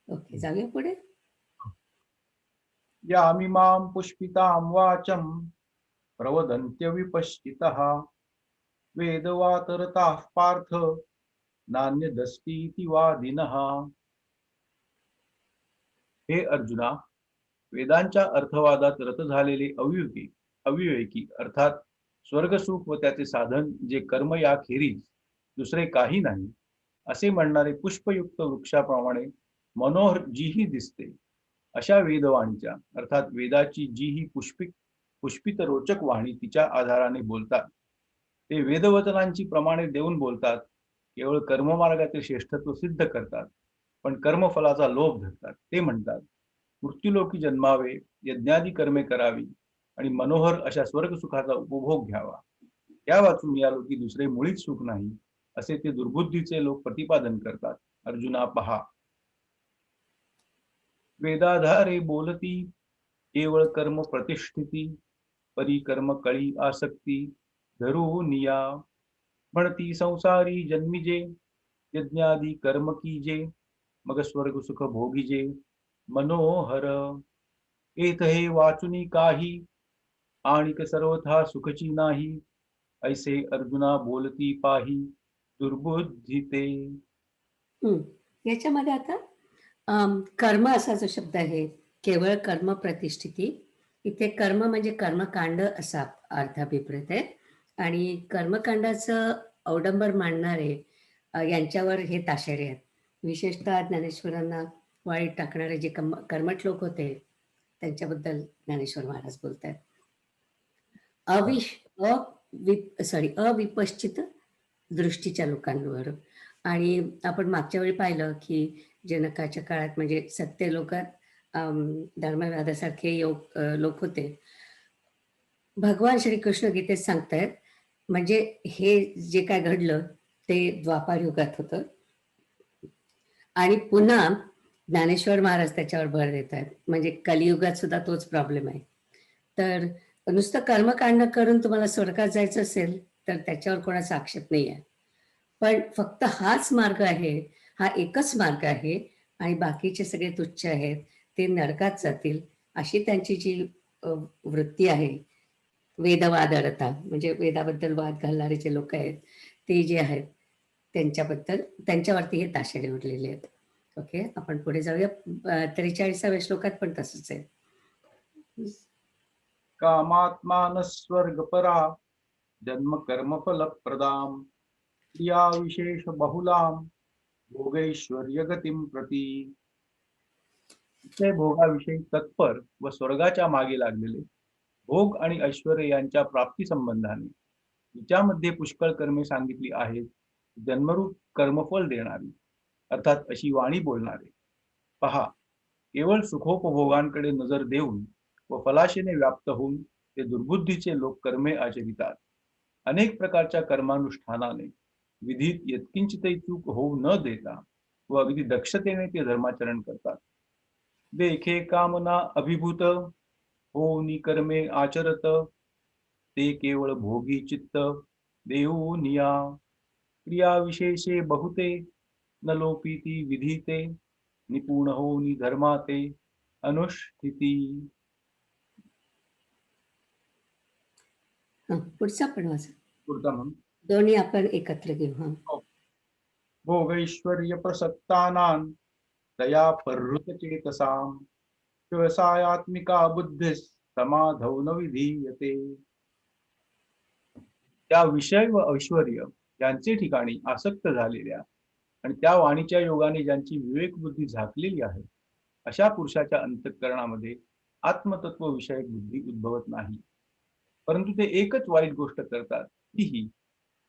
ओके, जाऊया पुढे. यामिमां पुष्पितां वाचं प्रवदन्त्य विपश्चितः वेदवातरताः पार्थ नान्यदस्तीति वादिनः. हे अर्जुना, वेदांच्या अर्थवादात रत झालेले अविवेकी अर्थात स्वर्गसुख व त्याचे साधन जे कर्म याखेरीज दुसरे काही नाही असे म्हणणारे पुष्पयुक्त वृक्षाप्रमाणे मनोहर जीही दिसते अशा वेदवाणीच्या अर्थात वेदाची जी ही पुष्पित रोचक वाणी तिच्या आधाराने बोलतात ते वेदवचनांची प्रमाणे देऊन बोलतात. केवळ कर्ममार्गाचे श्रेष्ठत्व सिद्ध करतात, पण कर्मफलाचा लोभ धरतात. ते म्हणतात मृत्यूलोकी जन्मावे, यज्ञादी कर्मे करावी आणि मनोहर अशा स्वर्गसुखाचा उपभोग घ्यावा. या वाचून या लोकी दुसरे मुळीच सुख नाही असे ते दुर्बुद्धीचे लोक प्रतिपादन करतात. अर्जुना पहा, वेदाधारे बोलती केवळ कर्म प्रतिष्ठिती, परी कर्म कळी आसक्ती धरू निया. म्हणती संसारी जन्मिजे, यज्ञादी कर्म कीजे, मग स्वर्ग सुख भोगीजे मनोहर. एथ हे वाचुनी काही, आणिक सर्वथा सुखची नाही, ऐसे अर्जुना बोलती पाही दुर्बुद्धी ते. याच्यामध्ये आता कर्म असा जो शब्द आहे, केवळ कर्म प्रतिष्ठिती, इथे कर्म म्हणजे कर्मकांड असा अर्थाभिप्रेत आहे. आणि कर्मकांडाचं अवडंबर मांडणारे यांच्यावर हे ताशेरे आहेत. विशेषतः ज्ञानेश्वरांना वाईट टाकणारे जे कर्मठ लोक होते त्यांच्याबद्दल ज्ञानेश्वर महाराज बोलतात. अविपश्चित दृष्टीच्या लोकांवर. आणि आपण मागच्या वेळी पाहिलं की जनकाच्या काळात म्हणजे सत्य लोकात धर्मव्याधासारखे लोक होते. भगवान श्रीकृष्ण गीतेत सांगतायत म्हणजे हे जे काय घडलं ते द्वापार युगात होतं. आणि पुन्हा ज्ञानेश्वर महाराज त्याच्यावर भर देत आहेत. म्हणजे कलियुगात सुद्धा तोच प्रॉब्लेम आहे. तर नुसतं कर्मकांड करून तुम्हाला स्वर्गात जायचं असेल तर त्याच्यावर कोणाचा आक्षेप नाही आहे. पण फक्त हाच मार्ग आहे, हा एकच मार्ग आहे आणि बाकीचे सगळे तुच्छ आहेत, ते नरकात जातील, अशी त्यांची जी वृत्ती आहे. वेदवाद अडता म्हणजे वेदाबद्दल वाद घालणारे जे लोक आहेत ते जे आहेत त्यांच्याबद्दल त्यांच्यावरती हे ताशेरे उडलेले आहेत. ओके, आपण पुढे जाऊया. 43व्या श्लोकात पण तसंच आहे. कामात्मान स्वर्गपरा जन्म कर्म फल प्रदाम क्रिया विशेष बहुलाम भोगैश्वर्य गतीम प्रती. ते भोगाविषयी तत्पर व स्वर्गाच्या मागे लागलेले भोग आणि ऐश्वर यांच्या प्राप्ती संबंधाने तिच्यामध्ये पुष्कळ कर्मे सांगितली आहेत, जन्मरूप कर्मफल देणारी, अर्थात अशी वाणी बोलणारे. पहा, केवळ सुखोपभोगांकडे नजर देऊन व फलाशेने व्याप्त होऊन ते दुर्बुद्धीचे लोक कर्मे आचरितात. अनेक प्रकारच्या कर्मानुष्ठानाने विधीत यत्किंचितही चूक होऊ न देता व अगदी दक्षतेने ते धर्माचरण करतात. देखे कामना अभिभूत होनी कर्मे आचरत, ते केवळ भोगी चित्त देऊनिया. क्रिया विशेषे बहुते न लोपीती विधीते, निपुण होनी धर्माते अनुष्ठिती. पुढचा पण वाचा. पुढचा म्हणून दोन्ही आपण एकत्र घेऊ. हा, भोगैश्वर्य प्रसक्तानां दया प्रहृत चेतसाम व्यवसायात्मिका बुद्धिस समाधौ न विधीयते. त्या विषय व ऐश्वर यांचे ठिकाणी आसक्त झालेल्या आणि त्या वाणीच्या योगाने ज्यांची विवेक बुद्धी झाकलेली आहे, अशा पुरुषाच्या अंतःकरणामध्ये आत्मतत्व विषयक बुद्धी उद्भवत नाही. परंतु ते एकच वाईट गोष्ट करतात, तीही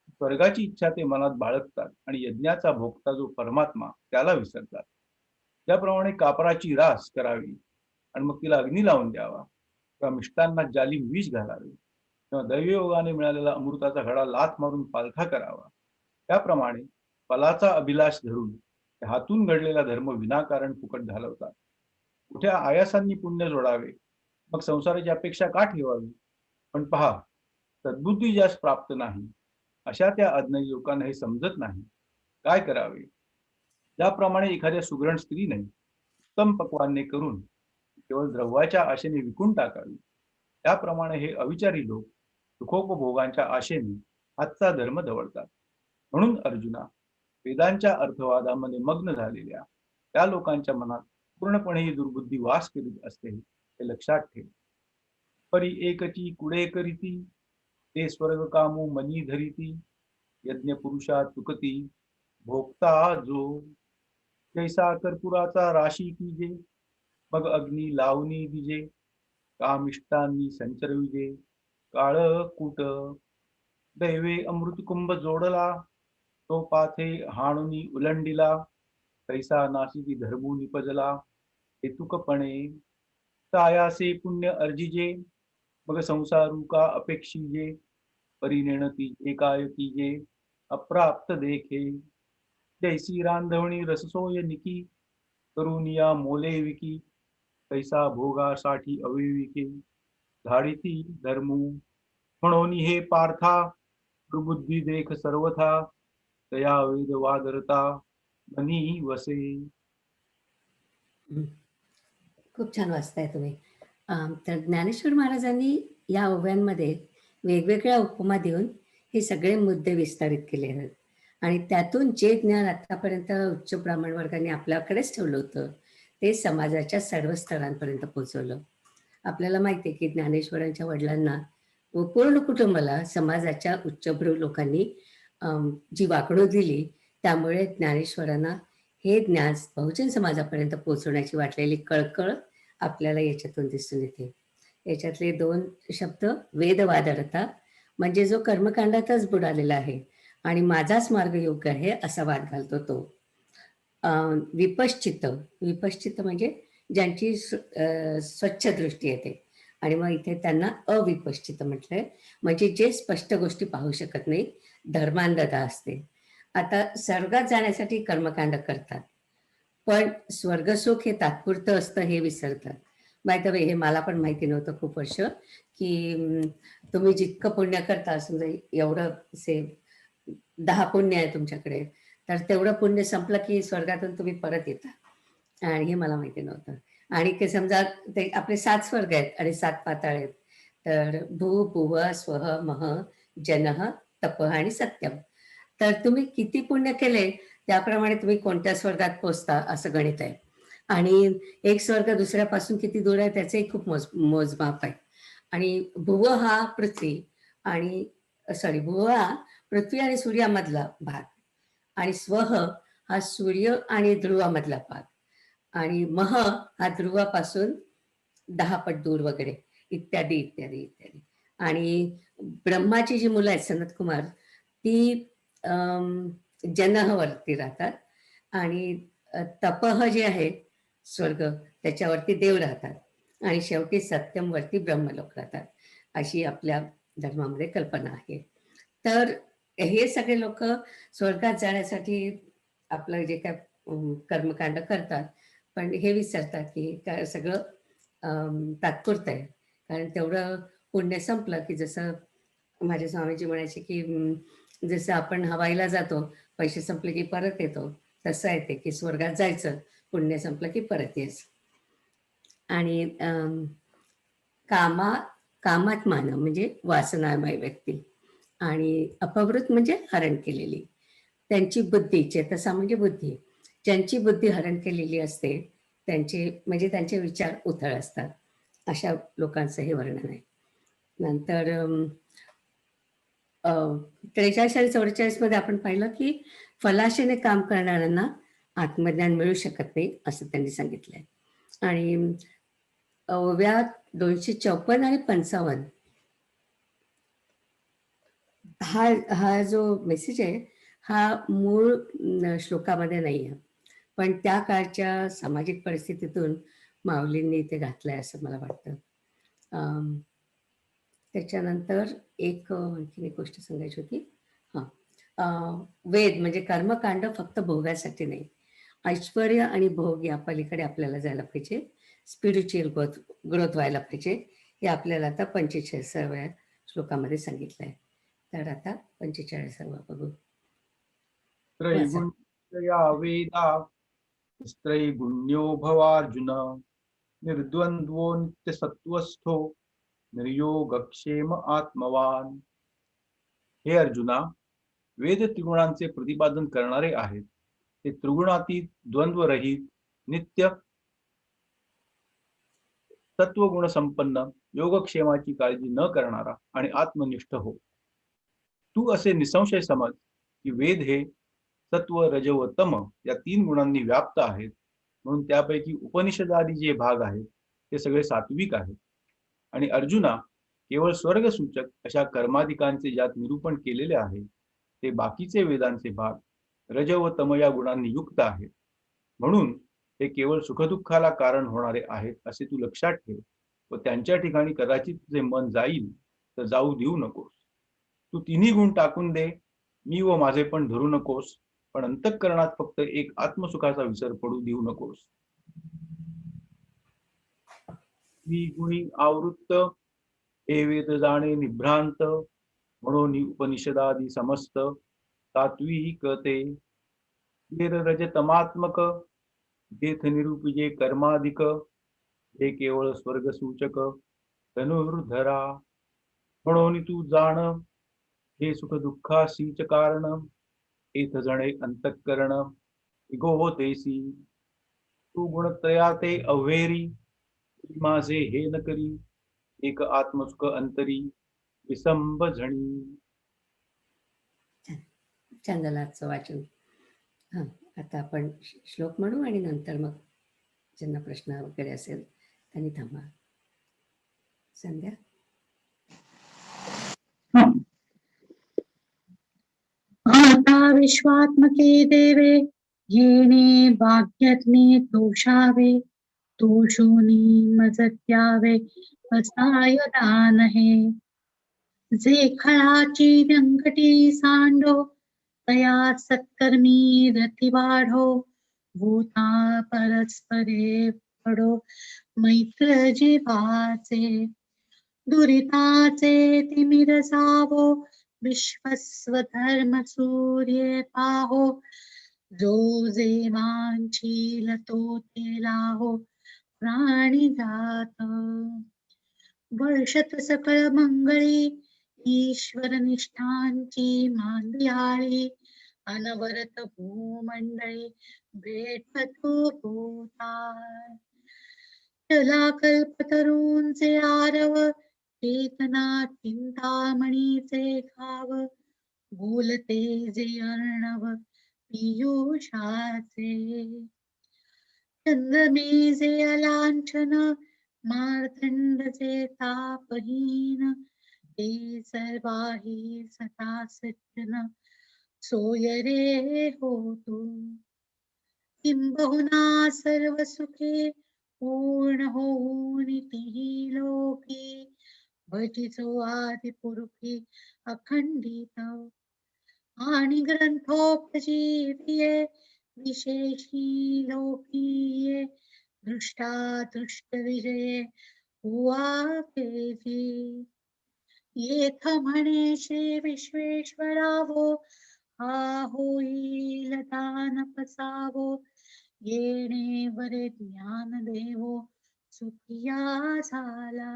स्वर्गाची इच्छा ते मनात बाळगतात आणि यज्ञाचा भोगता जो परमात्मा त्याला विसरतात. त्याप्रमाणे कापराची रास करावी आणि मग तिला अग्नी लावून द्यावा, किंवा मिष्टांना जालिम विष घालावे, किंवा दैवयोगाने मिळालेला अमृताचा घडा लाथ मारून पालथा करावा. त्याप्रमाणे फलाचा अभिलाष धरून हातून घडलेला धर्म विनाकारण फुकट घालवतात. कुठ्या आयासांनी पुण्य जोडावे, मग संसाराची अपेक्षा का ठेवावी. पण पहा, सद्बुद्धी ज्यास प्राप्त नाही अशा त्या अज्ञानी लोकांना हे समजत नाही. काय करावे. ज्याप्रमाणे एखाद्या सुगरण स्त्रीने उत्तम पक्वान्ने करून केवळ द्रव्याच्या आशेने विकून टाकावी, त्याप्रमाणे हे अविचारी लोक सुखोपभोगांच्या आशेने हातचा धर्म दवडतात. म्हणून अर्जुना, वेदांच्या अर्थवादामध्ये मग्न झालेल्या त्या लोकांच्या मनात पूर्णपणे ही दुर्बुद्धी वास करीत असते, हे लक्षात ठेव. परी एकची कुडे करीती, ते स्वर्ग कामू मनी धरिती, यज्ञ पुरुषा चुकती भोगता जो. जैसा कर्पुराचा राशी कीजे, मग अग्नी लावणी दिजे, कामिष्टांनी संचरविजे काळ कुट. दैवे अमृतकुंभ जोडला, तो पाथे हाणुनी उलंडिला, तैसा नाशिकी धर्मू निपजला हेतुकपणे. तायासे पुण्य अर्जिजे, मग संसारू का अपेक्षिजे, परिणेणती एकायकीजे अप्राप्त देखे. जैसी रांधवणी रससोय निकी, करुनिया मोले विकी, तैसा भोगासाठी अविविके धाडिती धर्मू. म्हणून हे पार्था, दुर्बुद्धी देख सर्वथा, तया वेद वादरता मनी वसे. खूप छान वाचताय तुम्ही. तर ज्ञानेश्वर महाराजांनी या ओव्यांमध्ये वेगवेगळ्या उपमा देऊन हे सगळे मुद्दे विस्तारित केले आहेत आणि त्यातून जे ज्ञान आतापर्यंत उच्च ब्राह्मण वर्गाने आपल्याकडेच ठेवलं होतं ते समाजाच्या सर्व स्तरांपर्यंत पोहोचवलं. आपल्याला माहिती आहे की ज्ञानेश्वरांच्या वडिलांना व पूर्ण कुटुंबाला समाजाच्या उच्चभ्रू लोकांनी जी वागणूक दिली, त्यामुळे ज्ञानेश्वरांना हे ज्ञान बहुजन समाजापर्यंत पोहोचवण्याची वाटलेली कळकळ आपल्याला याच्यातून दिसून येते. याच्यातले 2 शब्द वेदवादरता, म्हणजे जो कर्मकांडातच बुडालेला आहे आणि माझाच मार्ग योग्य आहे असा वाद घालतो तो. विपश्चित, विपश्चित म्हणजे ज्यांची स्वच्छ दृष्टी येते आणि मग इथे त्यांना अविपश्चित म्हटलंय, म्हणजे जे स्पष्ट गोष्टी पाहू शकत नाही, धर्मांधता असते. आता स्वर्गात जाण्यासाठी कर्मकांड करतात, पण स्वर्गसुख हे तात्पुरतं असतं हे विसरतात. माहिती आहे, हे मला पण माहिती नव्हतं खूप वर्ष, की तुम्ही जितकं पुण्य करता, समजा एवढं से 10 पुण्य आहे तुमच्याकडे, तर तेवढं पुण्य संपलं की स्वर्गातून तुम्ही परत येता. आणि हे मला माहिती नव्हतं. आणि ते समजा ते आपले 7 स्वर्ग आहेत आणि 7 पाताळ आहेत. तर भू, भुवः, स्वः, महः, जनः, तपः आणि सत्यम. तर तुम्ही किती पुण्य केले त्याप्रमाणे तुम्ही कोणत्या स्वर्गात पोहोचता असं गणित आहे. आणि एक स्वर्ग दुसऱ्यापासून किती दूर आहे त्याचंही खूप मोजमाप आहे. आणि भुव हा पृथ्वी आणि भुव हा पृथ्वी आणि सूर्यामधला भाग, आणि स्वह हा सूर्य आणि ध्रुवामधला भाग, आणि मह हा ध्रुवापासून 10 पट दूर वगैरे, इत्यादी इत्यादी इत्यादी. आणि ब्रह्माची जी मुलं आहेत सनत कुमार, ती जनहवरती राहतात, आणि तपह जे आहे स्वर्ग त्याच्यावरती देव राहतात, आणि शेवटी सत्यमवरती ब्रह्मलोक राहतात, अशी आपल्या धर्मामध्ये कल्पना आहे. तर हे सगळे लोक स्वर्गात जाण्यासाठी आपलं जे काय कर्मकांड करतात, पण हे विसरतात की काय सगळं तात्पुरतं आहे. कारण तेवढं पुण्य संपलं की, जसं माझे स्वामीजी म्हणायचे की जसं आपण हवाईला जातो, पैसे संपले की परत येतो, तसं आहे ते की स्वर्गात जायचं, पुण्य संपलं की परत यायचं. आणि कामात मान म्हणजे वासनामय व्यक्ती, आणि अपवृत म्हणजे हरण केलेली, त्यांची बुद्धी, चेतसा म्हणजे बुद्धी, ज्यांची बुद्धी हरण केलेली असते त्यांचे म्हणजे त्यांचे विचार उथळ असतात, अशा लोकांचं हे वर्णन आहे. नंतर 43 आणि 44 मध्ये आपण पाहिलं की फलाशेने काम करणाऱ्यांना आत्मज्ञान मिळू शकत नाही असं त्यांनी सांगितलंय. आणि ओव्या 254 आणि 55 हा जो मेसेज आहे हा मूळ श्लोकामध्ये नाही आहे, पण त्या काळच्या सामाजिक परिस्थितीतून माऊलींनी ते घातलंय असं मला वाटतं. त्याच्यानंतर आणखीन एक गोष्ट सांगायची होती. वेद म्हणजे कर्मकांड फक्त भोगासाठी नाही, ऐश्वर्य आणि भोग या पलीकडे आपल्याला जायला पाहिजे, स्पिरिच्युअल ग्रोथ व्हायला पाहिजे, हे आपल्याला आता 45व्या श्लोकामध्ये सांगितलंय. तर आता 45वा बघू. त्रैगुण्या वेदा त्रैगुण्यो भवार्जुन, निर्द्वंद्वो नित्यसत्वस्थो, निर्योगक्षेम आत्मवान. हे अर्जुना, वेद त्रिगुणांचे प्रतिपादन करणारे आहेत. ते त्रिगुणातीत, द्वंद्वरहित, नित्य सत्वगुण संपन्न, योगक्षेमाची काळजी न करणारा आणि आत्मनिष्ठ हो. तू असे निसंशय समज की वेद हे सत्व, रज व तम या 3 गुणांनी व्याप्त आहेत, म्हणून त्यापैकी उपनिषदादी जे भाग आहेत ते सगळे सात्विक आहेत. आणि अर्जुना, केवळ स्वर्गसूचक अशा कर्माधिकांचे ज्यात निरूपण केलेले आहे ते बाकीचे वेदांचे भाग रज व तम या गुणांनी युक्त आहेत, म्हणून ते केवळ सुखदुःखाला कारण होणारे आहेत असे तू लक्षात ठेव, व त्यांच्या ठिकाणी कदाचित तुझे मन जाईल तर जाऊ देऊ नकोस. तू 3ही गुण टाकून दे, मी व माझे पण धरू नकोस, पण अंतःकरणात फक्त एक आत्मसुखाचा विसर पडू देऊ नकोस. मी गुणी आवृत्त हे वेद जाणे निभ्रांत, म्हणून उपनिषदादी समस्त सात्विक ते. रजतमात्मक देथ निरूपिजे कर्माधिक, हे केवळ स्वर्गसूचक धनुर्धरा. म्हणून तू जाण हे सुख दुःखासीच कारण, हेथ जणे अंतःकरण इगो तेसी. तू गुणत्रया ते अव्हेरी, माझे हे न करी, एक आत्मसुख अंतरी विसंब झणी. छान झालं आजचं वाचन. आता आपण श्लोक म्हणू आणि नंतर मग ज्यांना प्रश्न वगैरे असेल त्यांनी थांबा. संध्या. आता विश्वात्मके देवे, येणे भाग्यातले दोषावे, दोषोनी मजत्यावे असाय दान हे. जे खळाची व्यंकटी सांडो, तया सत्कर्मी रती वाढो भूता परस्परे पडो मैत्र जीवाचे दुरिताचे तिमिर जावो विश्वस्वधर्म सूर्ये पाहो जो जे वांछील तो ते लाहो प्राणी जात वर्षत सकळ मंगळी ईश्वर निष्ठांची मांदियाळी अनवरत भूमंडळी भेटतो भूताळ चला कल्पतरूंचे आरव चेतना चिंतामणीचे घाव बोलते जे अर्णव पियुषाचे चंद्रमे जे अलांछन मार्तंडचे तापहीन ते सर्वाही सता सज्जन सोय रे होतो किंबहुना सर्व सुखे पूर्ण होऊन तिही लोकी भजितो आदि पुरुषी अखंडित आणि ग्रंथोपजीविये विशेषी लोकीये दृष्टा दृष्ट विजये हुआ केजी येथ म्हणे श्री विश्वेश्वरावो हा होईल दान पसावो येणे बरे ज्ञान देवो सुखिया झाला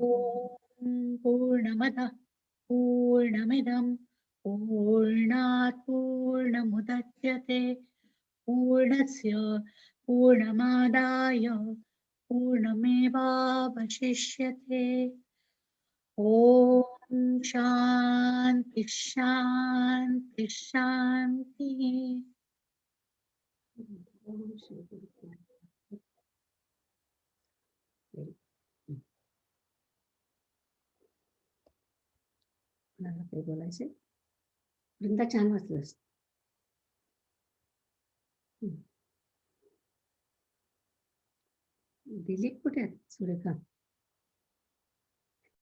ओम पूर्णमदः पूर्णमिदं पूर्णात् पूर्णमुदच्यते पूर्णस्य पूर्णमादाय पूर्णमेवावशिष्यते ओम शांति शांति शांति मला काही बोलायचे वृंदा छान वाचलंस दिलीप कुठे आहेत सुरेखा